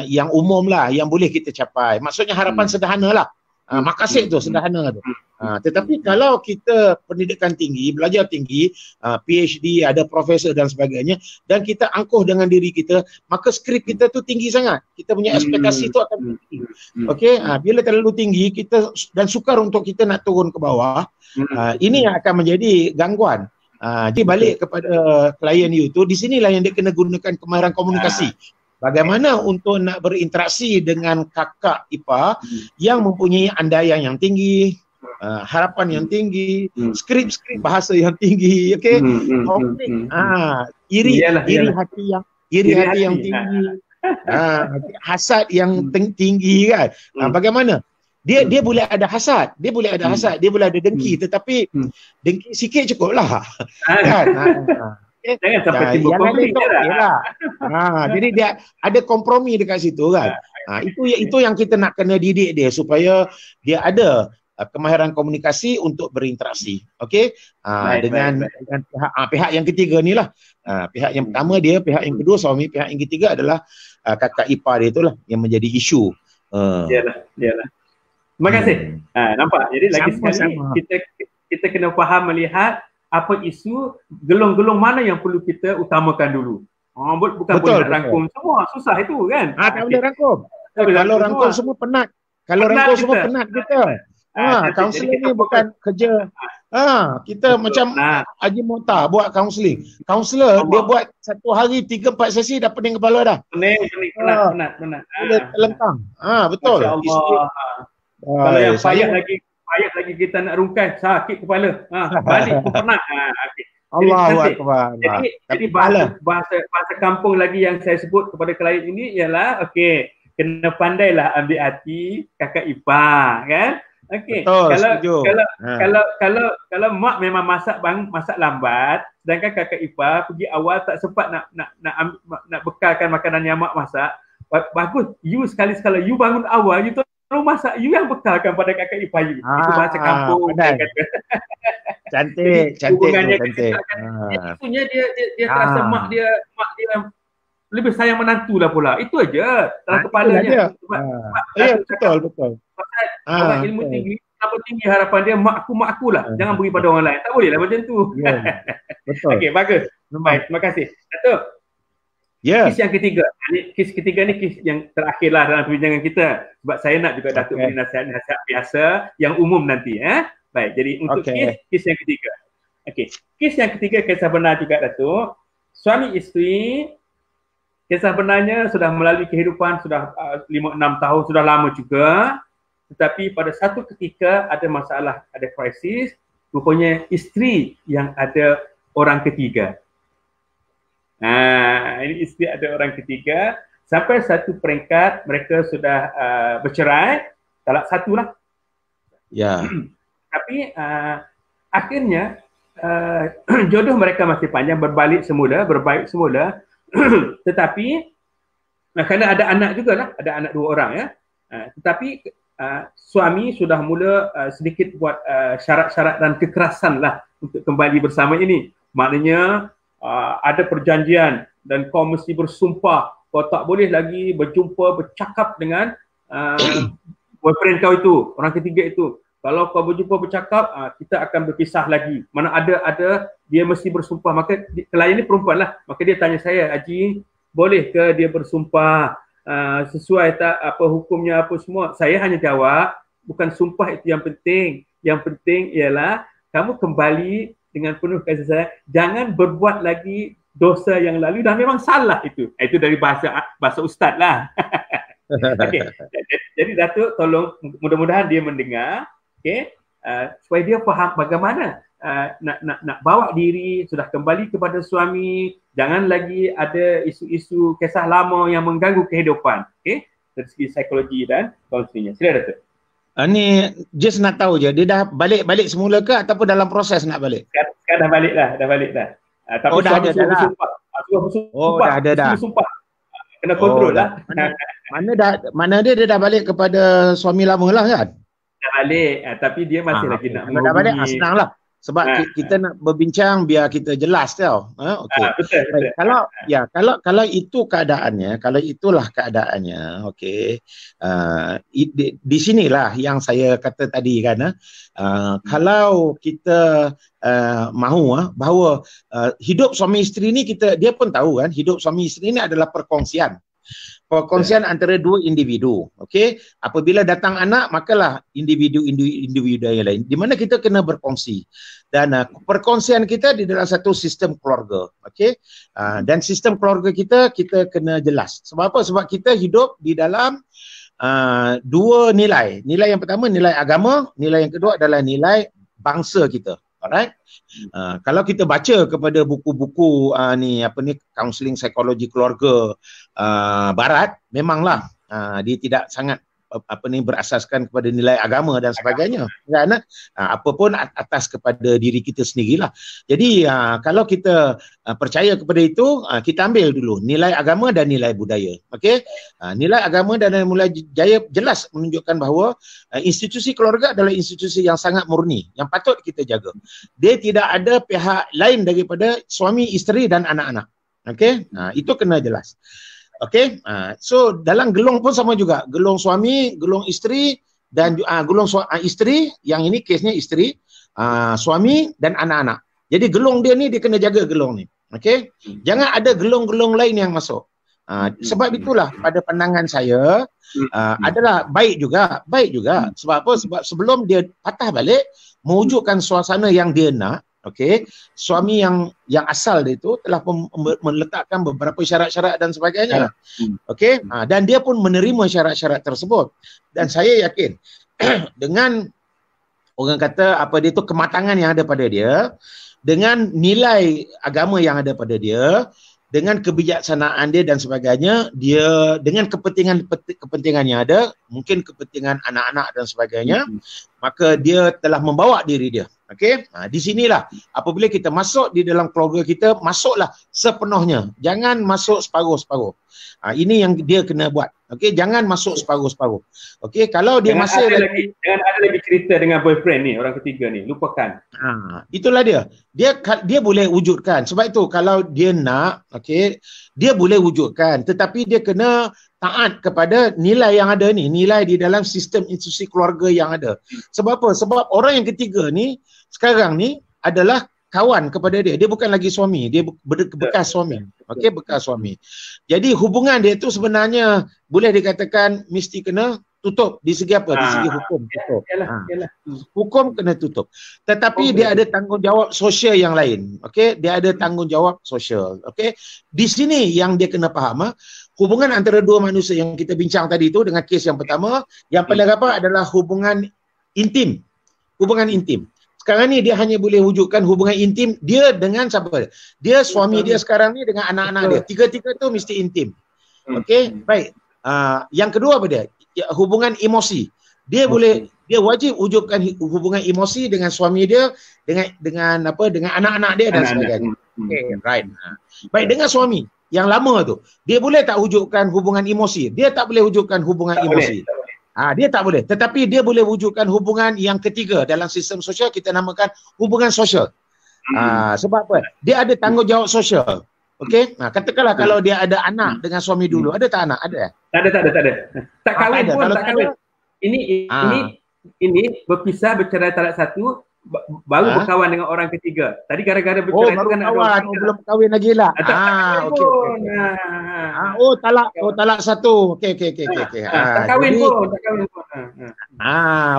yang umum lah, yang boleh kita capai. Maksudnya harapan sederhana lah. Makassar tu sederhana tu. Tetapi kalau kita pendidikan tinggi, belajar tinggi, PhD, ada profesor dan sebagainya, dan kita angkuh dengan diri kita, maka skrip kita tu tinggi sangat. Kita punya ekspektasi tu akan tinggi. Okey, bila terlalu tinggi kita dan sukar untuk kita nak turun ke bawah, ini yang akan menjadi gangguan. Jadi balik kepada klien you tu, di sinilah yang dia kena gunakan kemahiran komunikasi. Bagaimana untuk nak berinteraksi dengan kakak ipar yang mempunyai andaian yang tinggi, harapan yang tinggi, skrip bahasa yang tinggi, okey, konflik, iri hati yang tinggi, hasad yang tinggi kan. Bagaimana? Dia boleh ada hasad, dia boleh ada hasad, dia boleh ada dengki, tetapi dengki sikit cukup lah. Kan? Jangan sampai timbul yang konflik lah. Jadi dia ada kompromi dekat situ kan. Itu yang kita nak kena didik dia supaya dia ada kemahiran komunikasi untuk berinteraksi. Okey? Dengan pihak yang ketiga ni lah. Pihak yang pertama dia, pihak yang kedua suami, pihak yang ketiga adalah kakak ipar dia itulah yang menjadi isu. Yalah. Terima kasih. Nampak? Jadi lagi sekali kita kena faham melihat apa isu, gelong-gelong mana yang perlu kita utamakan dulu. Bukan boleh nak rangkum semua, susah itu kan. Tak boleh rangkum. Kalau rangkum semua penat. Kalau rangkum semua penat kita. Kaunseling ni bukan kerja. Kita macam Haji Mokhtar buat kaunseling. Kaunselor dia buat satu hari 3-4 sesi dah pening kepala dah. Penat. Boleh terlentang. Betul. Kalau yang payah lagi kita nak rungkai, sakit kepala. Balik pun penat. Allahu Akbar. Jadi bahasa kampung lagi yang saya sebut kepada klien ini ialah kena pandailah ambil hati kakak ipar, kan? Kalau mak memang masak lambat, sedangkan kakak ipar pergi awal tak sempat nak bekalkan makanan yang mak masak. Bagus, you sekali-sekala you bangun awal, you tolong masak, you yang bekalkan pada kakak ipar you. Itu bahasa kampung. Cantik. Itunya dia terasa mak dia lebih sayang menantu lah pula. Itu aja dalam kepalanya. Betul. Orang ilmu tinggi, kenapa tinggi harapan dia mak aku lah. Jangan beri pada orang lain. Tak boleh lah macam tu. Betul. Okey, bagus. Baik, terima kasih. Datuk. Kes yang ketiga. Kes ketiga ni kes yang terakhir lah dalam perbincangan kita. Sebab saya nak juga Datuk beri nasihat-nasihat biasa yang umum nanti. Baik, jadi untuk kes yang ketiga. Kes yang ketiga kisah benar juga Datuk. Suami isteri, kisah benarnya sudah melalui kehidupan sudah 5-6 tahun, sudah lama juga. Tetapi pada satu ketika ada masalah, ada krisis, rupanya isteri yang ada orang ketiga. Ini isteri ada orang ketiga. Sampai satu peringkat mereka sudah bercerai, talak satu lah. Tapi akhirnya jodoh mereka masih panjang, berbaik semula. Tetapi kerana ada anak jugalah, ada anak 2 orang ya. Tetapi suami sudah mula sedikit buat syarat-syarat dan kekerasan lah untuk kembali bersama ini. Maknanya ada perjanjian dan kau mesti bersumpah kau tak boleh lagi bercakap dengan boyfriend kau itu, orang ketiga itu. Kalau kau bercakap, kita akan berpisah lagi. Mana ada dia mesti bersumpah. Maka klien ni perempuan lah. Maka dia tanya saya, Haji, boleh ke dia bersumpah sesuai tak apa hukumnya apa semua? Saya hanya jawab, bukan sumpah itu yang penting. Yang penting ialah kamu kembali dengan penuh kasih sayang. Jangan berbuat lagi dosa yang lalu, dah memang salah itu. Itu dari bahasa ustaz lah. Jadi Datuk tolong, mudah-mudahan dia mendengar. Supaya dia faham bagaimana nak bawa diri, sudah kembali kepada suami, jangan lagi ada isu-isu kisah lama yang mengganggu kehidupan. Dari segi psikologi dan kaunselingnya. Sila Datuk. Ni just nak tahu je, dia dah balik semula ke ataupun dalam proses nak balik? Sekarang dah balik dah. Tapi dah ada dah. Dah ada dah. Kena kontrol lah. Mana dia dah balik kepada suami lama lah kan? Dah balik, tapi dia masih lagi nak menghubungi. Dah balik, senang lah. Sebab kita nak berbincang biar kita jelas tau. Betul. Kalau itu keadaannya, kalau itulah keadaannya, di sinilah yang saya kata tadi kan. Kalau kita mahu bahawa hidup suami isteri ni dia pun tahu kan, hidup suami isteri ni adalah perkongsian antara 2 individu. Apabila datang anak, makalah individu yang lain di mana kita kena berkongsi, dan perkongsian kita di dalam satu sistem keluarga. Dan sistem keluarga kita kena jelas. Sebab apa? Sebab kita hidup di dalam 2 nilai. Nilai yang pertama nilai agama, nilai yang kedua adalah nilai bangsa kita. Alright. Kalau kita baca kepada buku-buku kaunseling psikologi keluarga barat, memanglah dia tidak sangat berasaskan kepada nilai agama dan sebagainya. Kan? Apa pun atas kepada diri kita sendirilah. Jadi kalau kita percaya kepada itu, kita ambil dulu nilai agama dan nilai budaya. Okey? Nilai agama dan nilai budaya jelas menunjukkan bahawa institusi keluarga adalah institusi yang sangat murni, yang patut kita jaga. Dia tidak ada pihak lain daripada suami, isteri dan anak-anak. Okey? Itu kena jelas. Okey, so dalam gelong pun sama juga, gelong suami, gelong isteri dan gelong isteri, yang ini kesnya isteri, suami dan anak-anak. Jadi gelong dia ni dia kena jaga gelong ni. Okey, jangan ada gelong-gelong lain yang masuk. Sebab itulah pada pandangan saya adalah baik juga. Sebab apa? Sebab sebelum dia patah balik mewujudkan suasana yang dia nak. Okey, suami yang asal dia itu telah meletakkan beberapa syarat-syarat dan sebagainya. Okey, dan dia pun menerima syarat-syarat tersebut. Dan saya yakin dengan orang kata apa dia tu kematangan yang ada pada dia, dengan nilai agama yang ada pada dia, dengan kebijaksanaan dia dan sebagainya, dia dengan kepentingan yang ada, mungkin kepentingan anak-anak dan sebagainya, maka dia telah membawa diri dia. Okey, di sinilah apabila kita masuk di dalam keluarga kita, masuklah sepenuhnya. Jangan masuk separuh-separuh. Ini yang dia kena buat. Okey, jangan masuk separuh-separuh. Okey, kalau dia masih jangan ada lagi cerita dengan boyfriend ni, orang ketiga ni, lupakan. Itulah dia. Dia boleh wujudkan. Sebab itu kalau dia nak, okey, dia boleh wujudkan, tetapi dia kena taat kepada nilai yang ada ni, nilai di dalam sistem institusi keluarga yang ada. Sebab apa? Sebab orang yang ketiga ni sekarang ni adalah kawan kepada dia. Dia bukan lagi suami, dia bekas suami. Okey, bekas suami. Jadi hubungan dia tu sebenarnya boleh dikatakan mesti kena tutup di segi apa? Di segi hukum tutup. Hukum kena tutup. Tetapi dia ada tanggungjawab sosial yang lain. Okey, dia ada tanggungjawab sosial. Okey. Di sini yang dia kena faham, hubungan antara dua manusia yang kita bincang tadi tu dengan kes yang pertama, yang paling rapat adalah hubungan intim. Hubungan intim. Sekarang ni dia hanya boleh wujudkan hubungan intim dia dengan siapa? Dia suami dia sekarang ni dengan anak-anak dia. Tiga-tiga tu mesti intim. Okey, baik. Yang kedua apa dia? Hubungan emosi. Dia wajib wujudkan hubungan emosi dengan suami dia, dengan anak-anak dia dan sebagainya. Okey, right. Baik, dengan suami yang lama tu, dia boleh tak wujudkan hubungan emosi? Dia tak boleh wujudkan hubungan emosi. Dia tak boleh. Tetapi dia boleh wujudkan hubungan yang ketiga dalam sistem sosial, kita namakan hubungan sosial. Sebab apa? Dia ada tanggungjawab sosial. Okey? Katakanlah kalau dia ada anak dengan suami dulu, ada tak anak? Ada? Tak ada. Tak kahwin pun, tak kahwin. Ini berpisah, bercerai talak satu, baru berkawan dengan orang ketiga. Tadi gara-gara bercerai baru kan kawan, belum kahwin lagi lah. Okey. Talak satu. Okey. Tak kahwin pun.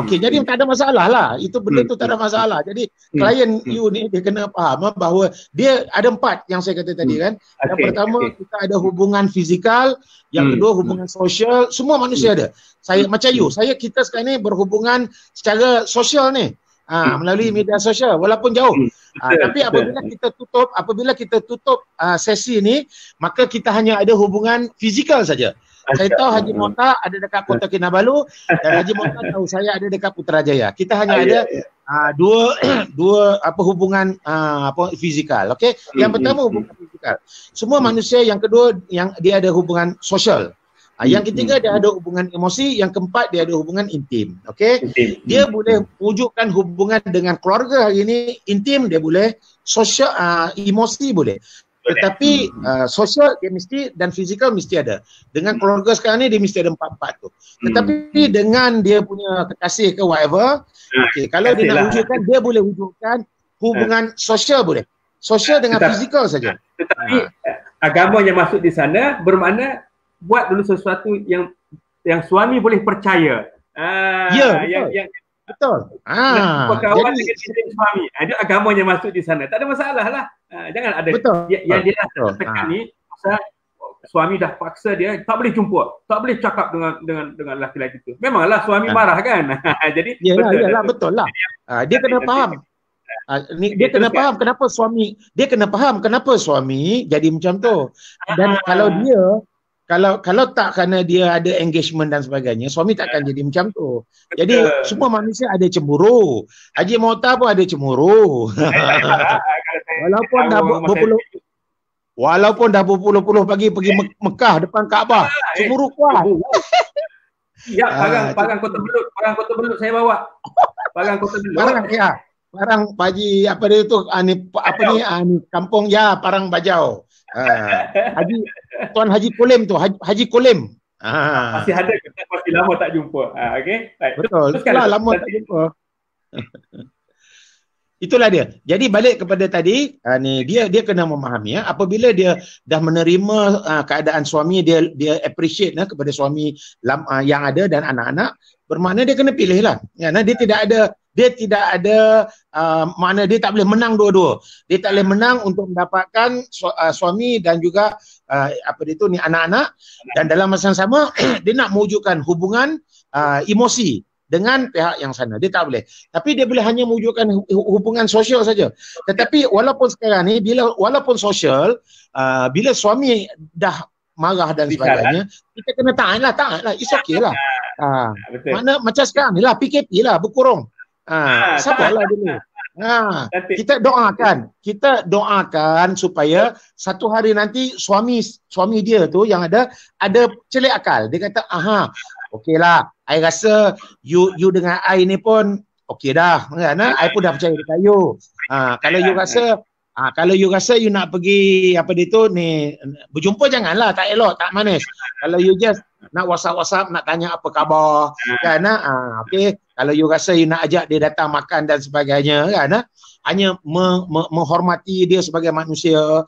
Okey, jadi tak ada masalah lah. Itu benda tu tak ada masalah. Jadi klien you ni dia kena faham bahawa dia ada 4 yang saya kata tadi kan. Yang pertama kita ada hubungan fizikal, yang kedua hubungan sosial, semua manusia ada. Saya macam you, kita sekarang ni berhubungan secara sosial ni. Melalui media sosial walaupun jauh. Tapi apabila kita tutup sesi ni, maka kita hanya ada hubungan fizikal saja. Saya tahu Haji Mohtar ada dekat Kota Kinabalu dan Haji Mohtar tahu saya ada dekat Putrajaya. Kita hanya ada dua hubungan fizikal. Okey. Yang pertama hubungan fizikal. Semua manusia, yang kedua yang dia ada hubungan sosial. Yang ketiga dia ada hubungan emosi, yang keempat dia ada hubungan intim. Okey. Dia boleh wujudkan hubungan dengan keluarga hari ini intim, dia boleh sosial, emosi boleh. Tetapi sosial dia mesti dan fizikal mesti ada. Dengan keluarga sekarang ni dia mesti ada 4 tu. Tetapi dengan dia punya kekasih ke whatever, okey, kalau dia nak wujudkan, dia boleh wujudkan hubungan sosial boleh. Sosial dengan fizikal saja. Tetapi agama yang masuk di sana bermakna buat dulu sesuatu yang suami boleh percaya. Betul. Berkawan dengan isteri suami. Ada agamanya masuk di sana. Tak ada masalah lah. Jangan ada yang dia tekan ni pasal suami dah paksa dia tak boleh jumpa, tak boleh cakap dengan lelaki itu. Memanglah suami marah kan. Jadi betul lah. Dia kena faham. Dia kena faham kenapa suami jadi macam tu. Dan kalau tak kerana dia ada engagement dan sebagainya, suami takkan jadi macam tu. Jadi semua manusia ada cemburu. Haji Mohtar pun ada cemburu. Walaupun dah berpuluh Walaupun dah berpuluh-puluh pagi pergi Mekah depan Kaabah, cemburu kuat. Ya, parang Kota Belud saya bawa. Parang Kota Belud. Parang Haji apa dia tu kampung ya Parang Bajau. Tuan Haji Kolim tu, Haji Kolim. Masih ada, masih lama tak jumpa. Okey. Betul. Lama tak jumpa. Itulah dia. Jadi balik kepada tadi, dia kena memahami apabila dia dah menerima keadaan suami, dia appreciate kepada suami yang ada dan anak-anak, bermakna dia kena pilih lah. Dia tidak ada makna dia tak boleh menang dua-dua. Dia tak boleh menang untuk mendapatkan suami dan juga anak-anak, dan dalam masa yang sama dia nak mewujudkan hubungan emosi dengan pihak yang sana. Dia tak boleh. Tapi dia boleh hanya mewujudkan hubungan sosial saja. Tetapi walaupun sekarang ni, walaupun sosial, bila suami dah marah dan sebagainya, kita kena taat lah. It's okay lah. Mana macam sekarang ni lah, PKP lah, berkurung. Sabarlah dulu. Kita doakan supaya satu hari nanti suami dia tu yang ada celik akal. Dia kata, okeylah, I rasa you dengan I ni pun okey dah, kan? I pun dah percaya dekat you. Kalau you rasa you nak pergi berjumpa, janganlah, tak elok, tak manis. Kalau you just nak WhatsApp, nak tanya apa khabar, kan? Okey, kalau you rasa you nak ajak dia datang makan dan sebagainya, kan? Hanya menghormati dia sebagai manusia,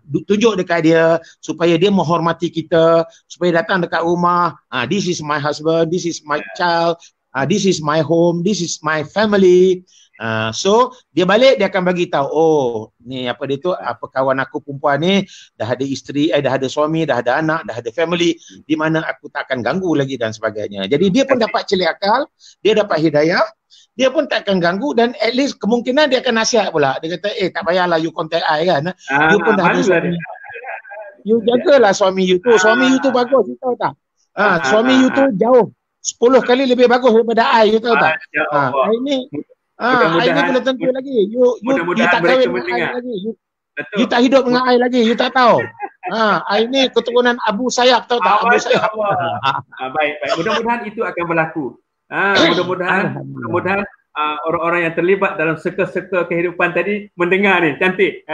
tunjuk dekat dia supaya dia menghormati kita, supaya datang dekat rumah, this is my husband, this is my child, this is my home, this is my family. So dia balik, dia akan bagi tahu, ni kawan aku perempuan ni dah ada isteri, dah ada suami, dah ada anak, dah ada family, di mana aku tak akan ganggu lagi dan sebagainya. Jadi dia pun dapat celik akal, dia dapat hidayah, dia pun tak akan ganggu, dan at least kemungkinan dia akan nasihat pula. Dia kata, tak payahlah you contact I, kan? You pun dah ada suami. You jagalah suami you tu. Suami you tu bagus, you tahu tak? Suami you tu jauh 10 kali lebih bagus daripada I, you tahu tak? Ini belum tentu lagi. You tak kahwin dengan I lagi. You tak hidup dengan I lagi, you tak tahu. I ni keturunan Abu Sayyaf, tahu tak? Abu Sayyaf. Baik. Mudah-mudahan itu akan berlaku. Mudah-mudahan orang-orang yang terlibat dalam serka-serka kehidupan tadi mendengar ni. Cantik.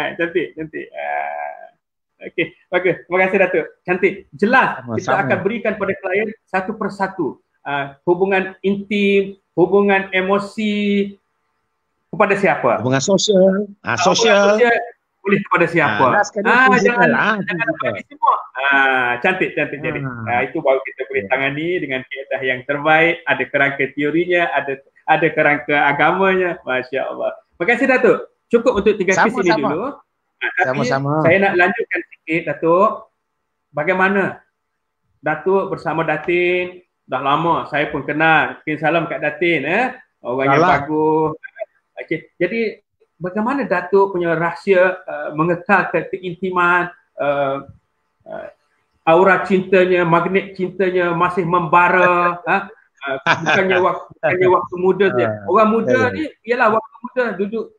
Okey, bagus. Terima kasih Datuk. Cantik. Jelas kita akan berikan pada klien satu persatu hubungan intim, hubungan emosi kepada siapa? Hubungan sosial. Sosial boleh kepada siapa? Jangan semua. Cantik jadi. Itu baru kita boleh tangani dengan kaedah yang terbaik, ada kerangka teorinya, ada kerangka agamanya. Masya-Allah. Terima kasih Datuk. Cukup untuk 3 kes ini dulu. Sama-sama. Saya nak lanjutkan sikit Datuk. Bagaimana Datuk bersama Datin? Dah lama saya pun kenal. Mungkin salam kat Datin, orang yang bagus. Okey. Jadi bagaimana Datuk punya rahsia mengekalkan keintiman, aura cintanya, magnet cintanya masih membara, bukannya waktu muda dia. Orang muda ni ialah waktu muda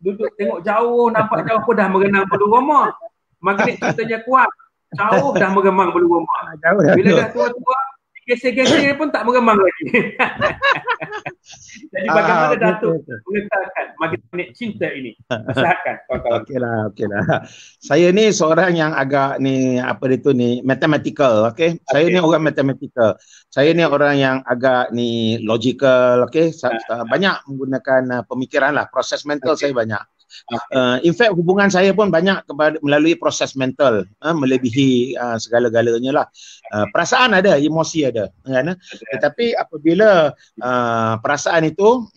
duduk tengok jauh, nampak jauh pun dah mengenang bulu roma. Magnet cintanya kuat, jauh dah meremang bulu roma. Bila dah tua-tua, gesek-gesek pun tak meremang lagi. Jadi bagaimana Datuk mengekalkan magnet cinta ini? Silakan kawan-kawan. Okeylah. Saya ni seorang yang agak mathematical, okey. Saya ni orang mathematical. Saya ni orang yang agak logical, okey. Banyak menggunakan pemikiran lah, proses mental saya banyak. In fact hubungan saya pun banyak melalui proses mental, melebihi segala-galanya lah. Perasaan ada, emosi ada, kan? Tetapi apabila perasaan itu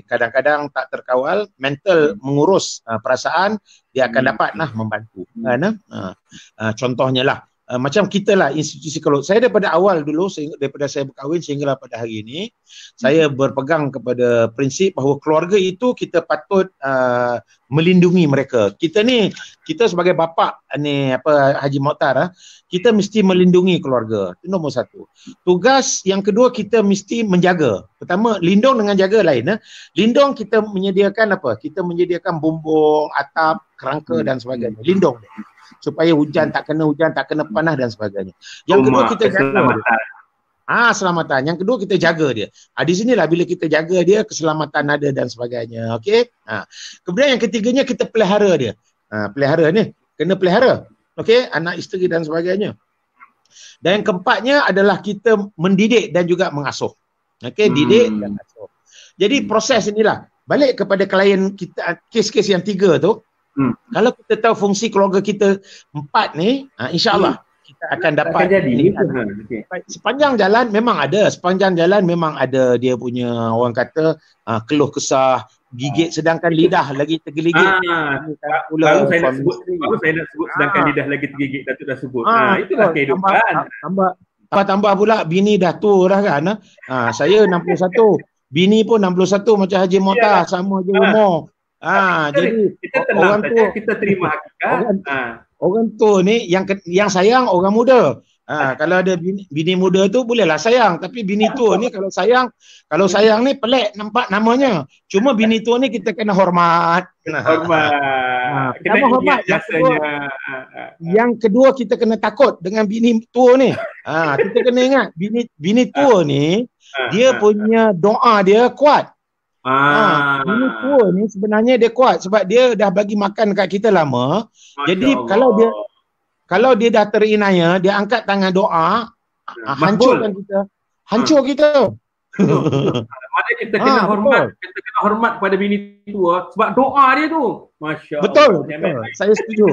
kadang-kadang tak terkawal, mental mengurus perasaan, dia akan dapat membantu, kan? Contohnya lah, macam kita lah institusi kalau saya daripada awal dulu daripada saya berkahwin sehinggalah pada hari ini saya berpegang kepada prinsip bahawa keluarga itu kita patut melindungi mereka. Kita sebagai bapa ni Haji Mokhtar, kita mesti melindungi keluarga. Itu nombor satu. Tugas yang kedua kita mesti menjaga. Pertama, lindung dengan jaga lain. Lindung kita menyediakan apa? Kita menyediakan bumbung, atap, kerangka dan sebagainya. Lindung dia. Supaya hujan tak kena panas dan sebagainya. Yang kedua kita jaga dia. Selamatan. Yang kedua kita jaga dia. Di sinilah bila kita jaga dia keselamatan ada dan sebagainya. Okey. Kemudian yang ketiganya kita pelihara dia. Pelihara ni kena pelihara. Okey, anak isteri dan sebagainya. Dan yang keempatnya adalah kita mendidik dan juga mengasuh. Okey, didik dan asuh. Jadi proses inilah balik kepada klien kita kes-kes yang 3 tu. Kalau kita tahu fungsi keluarga kita 4 ni, insya-Allah kita akan dapat jadi. Sepanjang jalan memang ada dia punya orang kata keluh kesah, gigit sedangkan lidah lagi tergigit. Baru saya nak sebut sedangkan lidah lagi tergigit, Datuk dah sebut. Itulah kehidupan. Tambah pula bini dah tua dah kan. Saya 61, bini pun 61 macam Haji Mokhtar, sama je umur. Jadi kita tenang saja, kita terima hakikat. Orang tua ni yang sayang orang muda. Kalau ada bini muda tu bolehlah sayang, tapi bini tua ni kalau sayang ni pelik nampak namanya. Cuma bini tua ni kita kena hormat. Kena hormat. Yang kedua kita kena takut dengan bini tua ni. Kita kena ingat bini tua ni dia punya doa dia kuat. Bini tua ni sebenarnya dia kuat sebab dia dah bagi makan kat kita lama. Jadi kalau dia dah terinaya, dia angkat tangan doa, hancurkan kita. Hancur kita. Maknanya kita kena hormat, kita kena hormat kepada bini tua sebab doa dia tu. Masya-Allah. Betul. Saya setuju.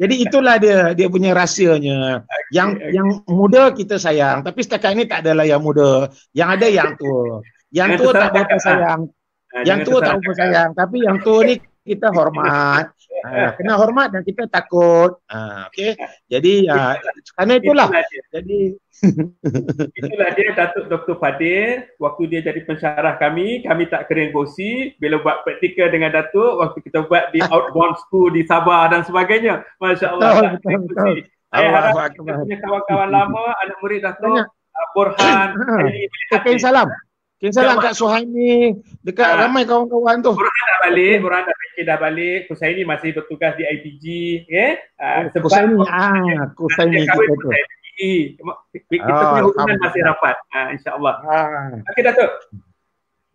Jadi itulah dia punya rahsianya. Yang muda kita sayang, tapi setakat ini tak adalah yang muda. Yang ada yang tua. Yang tua tak berapa sayang. Yang tua tak berapa sayang, tapi yang tua ni kita hormat. Kena hormat dan kita takut. Okey. Jadi kerana itulah. Jadi itulah dia Datuk Dr. Fadil. Waktu dia jadi pensyarah kami tak kering gosip. Bila buat praktikal dengan Datuk, waktu kita buat di outbound school di Sabah dan sebagainya. Masya-Allah. Betul. Saya harap kita punya kawan-kawan lama, anak murid Datuk Borhan. Salam kat Suhaimi, dekat ramai kawan-kawan tu. Borhan dah balik. Kusaini masih bertugas di IPG, Kusaini kita tu. Kita punya hubungan masih rapat, insya-Allah. Okey Datuk.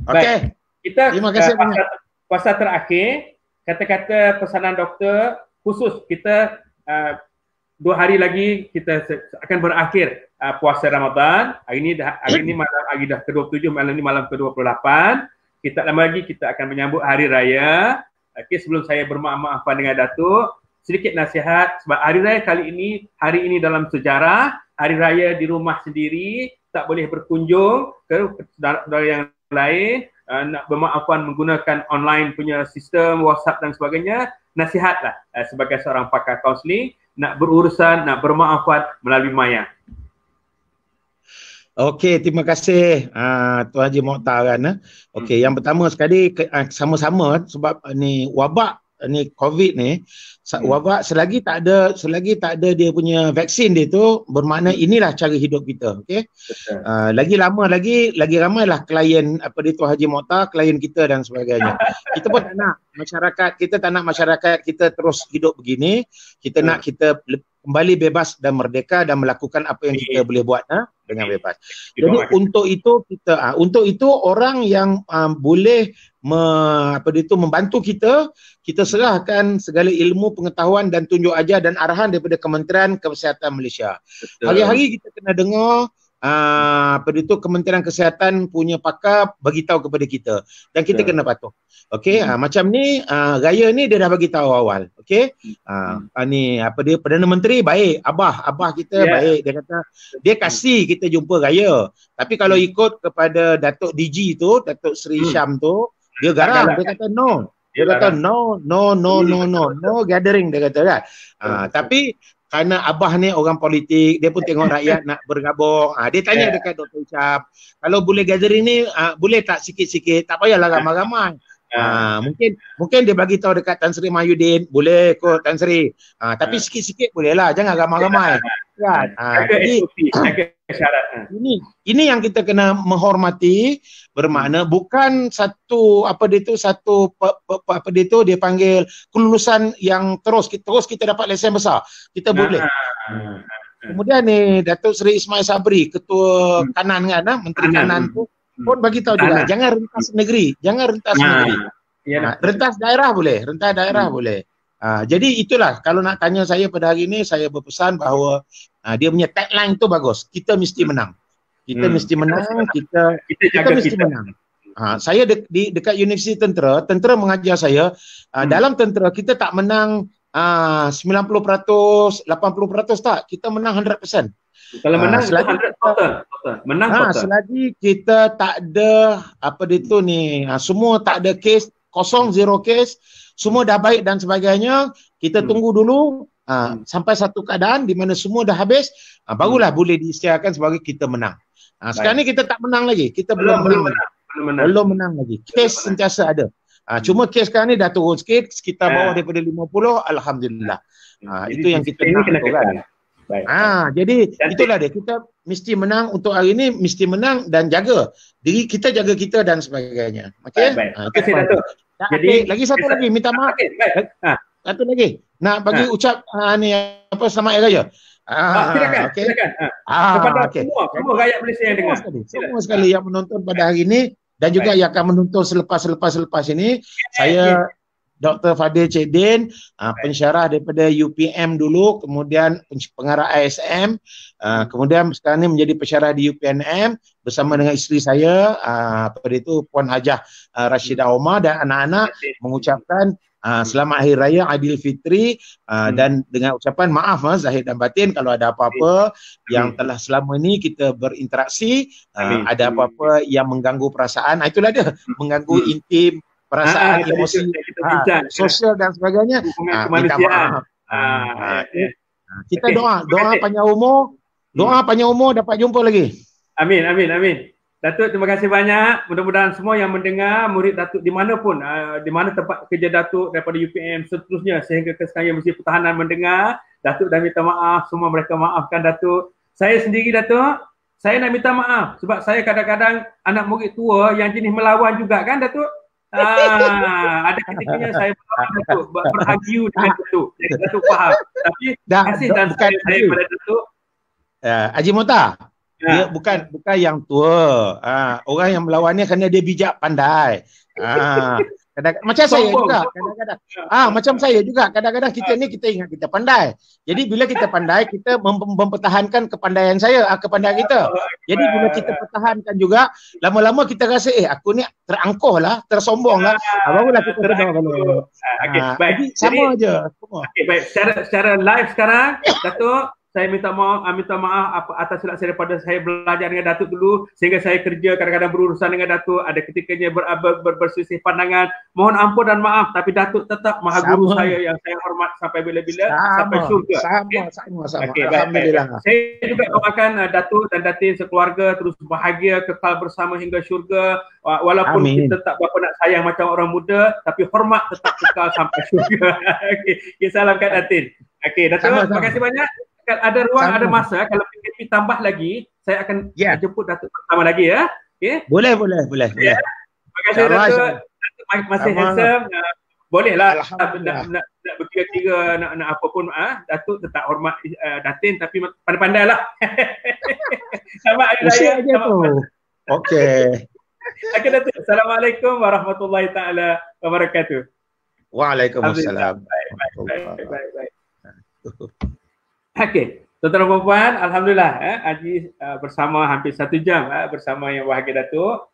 Okey. Kita terima kasih banyak. Puasa terakhir, kata-kata pesanan doktor khusus kita 2 hari lagi kita akan berakhir puasa Ramadan. Hari ini malam dah ke-27, malam ni malam ke-28. Kita lama lagi kita akan menyambut hari raya. Okey, sebelum saya bermaaf-maafan dengan Datuk, sedikit nasihat sebab hari raya kali ini, hari ini dalam sejarah, hari raya di rumah sendiri, tak boleh berkunjung ke saudara-saudara yang lain, nak bermaafan menggunakan online punya sistem WhatsApp dan sebagainya. Nasihatlah sebagai seorang pakar kaunseling, nak berurusan, nak bermaafan melalui maya. Okey, terima kasih Tuan Haji Mokhtar kan. Okey, yang pertama sekali sama-sama sebab ni wabak ni COVID ni, wabak selagi tak ada dia punya vaksin dia tu, bermakna inilah cara hidup kita. Okey. Lagi lama lagi ramailah klien Tuan Haji Mokhtar, klien kita dan sebagainya. Kita pun tak nak masyarakat kita terus hidup begini. Kita nak kita kembali bebas dan merdeka dan melakukan apa yang kita boleh buat dengan bebas. Jadi untuk itu orang yang boleh membantu kita serahkan segala ilmu, pengetahuan dan tunjuk ajar dan arahan daripada Kementerian Kesihatan Malaysia. Hari-hari kita kena dengar Kementerian Kesihatan punya pakar bagi tahu kepada kita dan kita kena patuh. Okey, macam ni raya ni dia dah bagi tahu awal. Okey. Ni Perdana Menteri baik, abah kita baik, dia kata dia kasih kita jumpa raya. Tapi kalau ikut kepada Datuk DG tu, Datuk Seri Syam tu, dia garang, dia kata no. Dia kata no gathering, dia kata kan. Tapi kerana abah ni orang politik, dia pun tengok rakyat nak bergabung. Dia tanya dekat Dr. Ucap, kalau boleh gathering ni, boleh tak sikit-sikit? Tak payahlah ramai-ramai. Mungkin dia bagi tahu dekat Tan Sri Mahyudin, boleh kot Tan Sri. Tapi sikit-sikit boleh lah, jangan ramai-ramai. Kan? Jadi ini yang kita kena menghormati, bermakna bukan satu dia panggil kelulusan yang terus kita dapat lesen besar. Kita boleh. Kemudian ni Datuk Seri Ismail Sabri, ketua kanan kan, menteri kanan tu pun bagi tahu juga, jangan rentas negeri, rentas daerah boleh, boleh. Jadi itulah, kalau nak tanya saya pada hari ini, saya berpesan bahawa dia punya tagline tu bagus, kita mesti menang. Kita mesti menang, kita mesti menang. Saya dekat Universiti Tentera mengajar saya, dalam tentera kita tak menang 90%, 80% tak, kita menang 100%. Kalau menang selagi 100%, menang total. Selagi kita tak ada semua tak ada kes, kosong, zero kes, semua dah baik dan sebagainya, kita tunggu dulu sampai satu keadaan di mana semua dah habis, barulah boleh diisytiharkan sebagai kita menang. Sekarang ni kita tak menang lagi, kita belum menang lagi. Kes sentiasa ada. Cuma kes sekarang ni dah turun sikit, sekitar bawah daripada 50, alhamdulillah. Itu yang kita nak kan. Jadi itulah dia, kita mesti menang untuk hari ini, mesti menang dan jaga diri kita, jaga kita dan sebagainya. Okey. Terima kasih Datuk. Jadi lagi satu lagi, minta maaf. Satu lagi. Nak bagi ucap selamat hari raya. Silakan. Kepada semua rakyat Malaysia yang dengar. Semua sekali yang menonton pada hari ini dan juga yang akan menonton selepas ini, saya Dr. Fadil Cedin, pensyarah daripada UPM dulu, kemudian pengarah ISM, kemudian sekarang ni menjadi pensyarah di UPNM bersama dengan isteri saya, Puan Hajah Rashidah Omar, dan anak-anak mengucapkan selamat Hari Raya Aidilfitri, dan dengan ucapan maaf zahir dan batin kalau ada apa-apa yang telah selama ni kita berinteraksi, ada apa-apa yang mengganggu perasaan, itulah dia, mengganggu intim, perasaan, emosi, sosial dan sebagainya, minta maaf. Kita doa panjang umur, dapat jumpa lagi. Amin. Datuk, terima kasih banyak. Mudah-mudahan semua yang mendengar, murid Datuk di mana pun, di mana tempat kerja Datuk daripada UPM seterusnya sehingga ke sekarang Mesti Pertahanan mendengar, Datuk dah minta maaf, semua mereka maafkan Datuk. Saya sendiri Datuk, saya nak minta maaf sebab saya kadang-kadang anak murid tua yang jenis melawan juga kan Datuk. Ada ketikanya saya berargue dengan Datuk. Jadi Datuk faham. Tapi kasih dan saya pada Datuk. Haji Muhtar, dia bukan yang tua. Orang yang melawan ni kerana dia bijak, pandai. Macam saya juga kadang-kadang. Macam saya juga kadang-kadang kita ingat kita pandai. Jadi bila kita pandai, kita mempertahankan kepandaian kepandaian kita. Jadi bila kita pertahankan juga, lama-lama kita rasa aku ni terangkuh lah, tersombong lah. Barulah kita sedar kalau. Baik. Sama aja. Baik. Secara live sekarang, Datuk, saya minta maaf atas silap saya daripada saya belajar dengan Datuk dulu sehingga saya kerja kadang-kadang berurusan dengan Datuk, ada ketikanya berselisih pandangan. Mohon ampun dan maaf, tapi Datuk tetap maha guru saya yang saya hormat sampai bila-bila, sampai syurga. Sama. Alhamdulillah. Saya juga doakan Datuk dan Datin sekeluarga terus bahagia, kekal bersama hingga syurga. Walaupun kita tak berapa nak sayang macam orang muda, tapi hormat tetap kekal sampai syurga. Salamkan Datin. Datuk, terima kasih banyak. Ada ruang, ada masa, kalau PKP tambah lagi, saya akan jemput Datuk pertama lagi ya. Boleh. Terima kasih Datuk. Datuk masih handsome. Bolehlah nak berkira-kira nak apa pun, Datuk tetap hormat Datin, tapi pandai-pandai lah. Selamat Hari Raya. Okey. Datuk. Assalamualaikum warahmatullahi taala wabarakatuh. Waalaikumsalam. Baik. Okey, tuan-tuan dan puan, alhamdulillah Haji bersama hampir 1 jam bersama Yang Bahagia Datuk.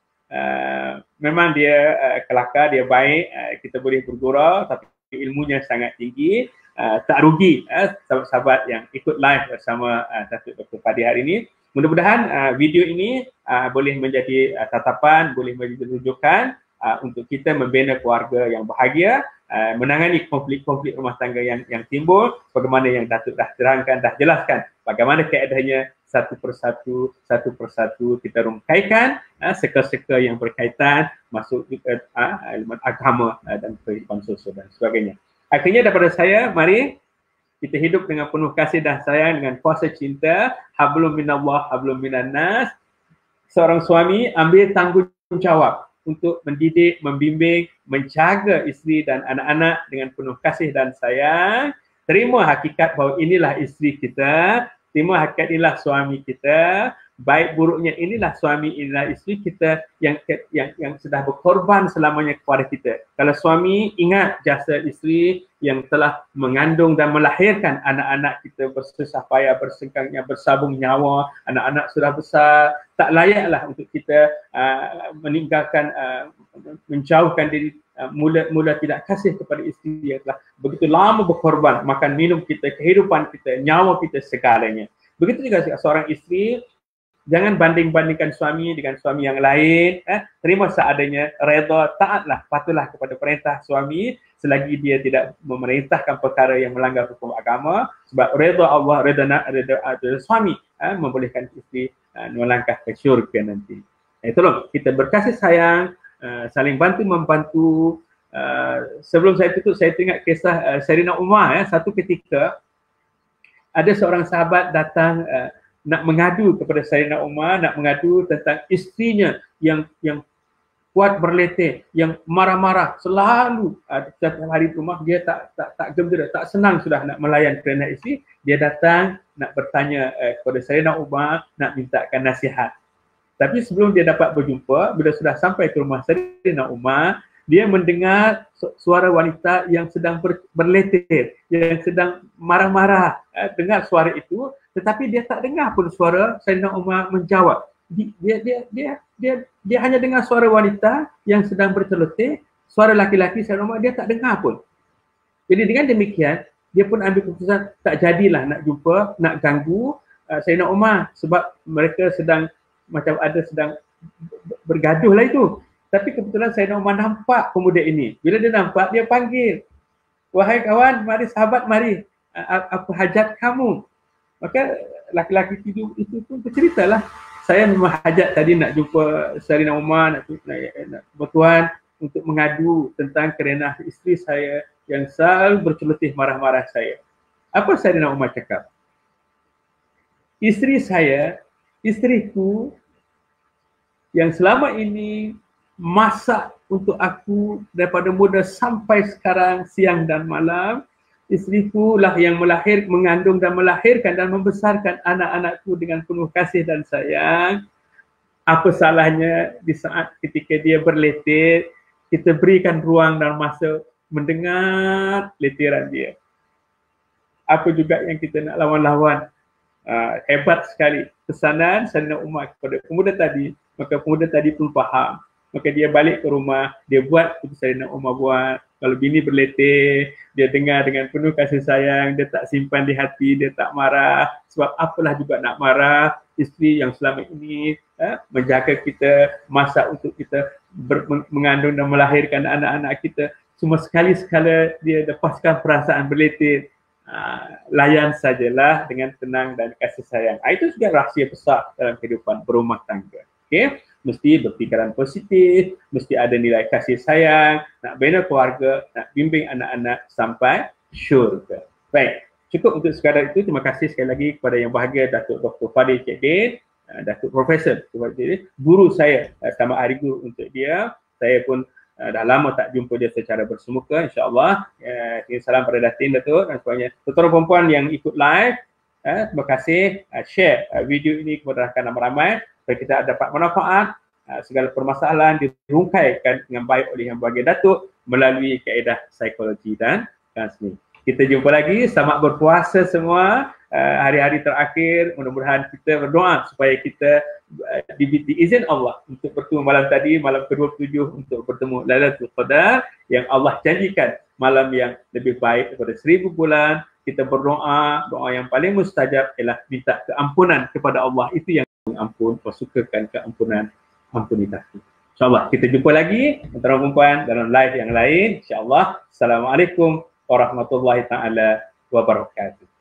Memang dia kelakar, dia baik, kita boleh bergurau, tapi ilmunya sangat tinggi. Tak rugi sahabat-sahabat yang ikut live bersama Datuk Dr. Fadil hari ini. Mudah-mudahan video ini boleh menjadi tatapan, boleh menjadi rujukan untuk kita membina keluarga yang bahagia menangani konflik-konflik rumah tangga yang timbul, bagaimana yang Datuk dah terangkan, dah jelaskan bagaimana keadaannya satu persatu kita rungkaikan seka-seka yang berkaitan masuk elemen agama dan kehidupan sosial dan sebagainya. Akhirnya daripada saya, mari kita hidup dengan penuh kasih dan sayang, dengan kuasa cinta. Hablum minallah, hablum minannas. Seorang suami ambil tanggungjawab untuk mendidik, membimbing, menjaga isteri dan anak-anak dengan penuh kasih dan sayang. Terima hakikat bahawa inilah isteri kita, terima hakikat inilah suami kita. Baik buruknya inilah suami, inilah isteri kita yang sudah berkorban selamanya kepada kita. Kalau suami, ingat jasa isteri yang telah mengandung dan melahirkan anak-anak kita bersusah payah, bersengkangnya, bersabung nyawa. Anak-anak sudah besar, tak layaklah untuk kita meninggalkan, menjauhkan diri, mula tidak kasih kepada isteri yang telah begitu lama berkorban, makan minum kita, kehidupan kita, nyawa kita, segalanya. Begitu juga seorang isteri, jangan banding-bandingkan suami dengan suami yang lain. Terima seadanya, redha, taatlah, patuhlah kepada perintah suami selagi dia tidak memerintahkan perkara yang melanggar hukum agama. Sebab redha Allah, redha suami membolehkan isteri melangkah ke syurga nanti. Tolong kita berkasih sayang, saling bantu-membantu. Sebelum saya tutup, saya teringat kisah Sayyidina Umar. Satu ketika ada seorang sahabat datang nak mengadu kepada Sayyidina Umar, nak mengadu tentang istrinya yang kuat berletih, yang marah-marah selalu setiap hari di rumah. Dia tak gembira, tak senang sudah nak melayan kerana isteri. Dia datang nak bertanya kepada Sayyidina Umar, nak mintakan nasihat. Tapi sebelum dia dapat berjumpa, bila sudah sampai ke rumah Sayyidina Umar, dia mendengar suara wanita yang sedang berletih, yang sedang marah-marah. Dengar suara itu, tetapi dia tak dengar pun suara Sayyidina Umar menjawab. Dia hanya dengar suara wanita yang sedang berceloteh, suara laki-laki Sayyidina Umar dia tak dengar pun. Jadi dengan demikian, dia pun ambil keputusan tak jadilah nak jumpa, nak ganggu Sayyidina Umar, sebab mereka sedang bergaduh lah itu. Tapi kebetulan Sayyidina Umar nampak pemuda ini. Bila dia nampak, dia panggil, "Wahai kawan, mari sahabat, mari. Apa hajat kamu?" Maka laki-laki itu pun berceritalah, "Saya memang hajat tadi nak jumpa Sayyidina Umar, nak bertuan untuk mengadu tentang kerana isteri saya yang selalu berceloteh marah-marah saya." Apa Sayyidina Umar cakap? Isteriku yang selama ini masak untuk aku daripada muda sampai sekarang, siang dan malam, isteriku lah yang mengandung dan melahirkan dan membesarkan anak-anakku dengan penuh kasih dan sayang. Apa salahnya di saat ketika dia berletih, kita berikan ruang dan masa mendengar letiran dia. Apa juga yang kita nak lawan-lawan. Hebat sekali pesanan Sayyidina Umar kepada pemuda tadi. Maka pemuda tadi pun faham. Maka dia balik ke rumah, dia buat seperti Sayyidina Umar buat. Kalau bini berletih, dia dengar dengan penuh kasih sayang, dia tak simpan di hati, dia tak marah. Sebab apalah juga nak marah, isteri yang selama ini menjaga kita, masak untuk kita, mengandung dan melahirkan anak-anak kita. Cuma sekali-sekala dia lepaskan perasaan berletih, layan sajalah dengan tenang dan kasih sayang. Itu juga rahsia besar dalam kehidupan berumah tangga. Okay? Mesti berfikiran positif, mesti ada nilai kasih sayang, nak bina keluarga, nak bimbing anak-anak sampai syurga. Baik, cukup untuk sekadar itu. Terima kasih sekali lagi kepada yang bahagia Datuk Dr. Fadil Cik Din, Datuk Profesor, guru saya, selamat hari guru untuk dia. Saya pun dah lama tak jumpa dia secara bersemuka, insya-Allah. Salam pada Datin, Datuk dan sebagainya. Tuan-tuan perempuan yang ikut live, terima kasih. Share video ini kepada rakan ramai-ramai supaya kita dapat manfaat. Segala permasalahan dirungkaikan dengan baik oleh yang bahagia Datuk melalui kaedah psikologi dan kaunseling. Kita jumpa lagi. Selamat berpuasa semua. Hari-hari terakhir, mudah-mudahan kita berdoa supaya kita diizin Allah untuk bertemu malam tadi, malam ke-27 untuk bertemu Lailatul Qadar yang Allah janjikan malam yang lebih baik daripada 1000 bulan. Kita berdoa, doa yang paling mustajab ialah minta keampunan kepada Allah. Itu yang mengampun, sukakan keampunan, ampuni takut. InsyaAllah kita jumpa lagi tuan-tuan perempuan dalam live yang lain. InsyaAllah. Assalamualaikum warahmatullahi taala wabarakatuh.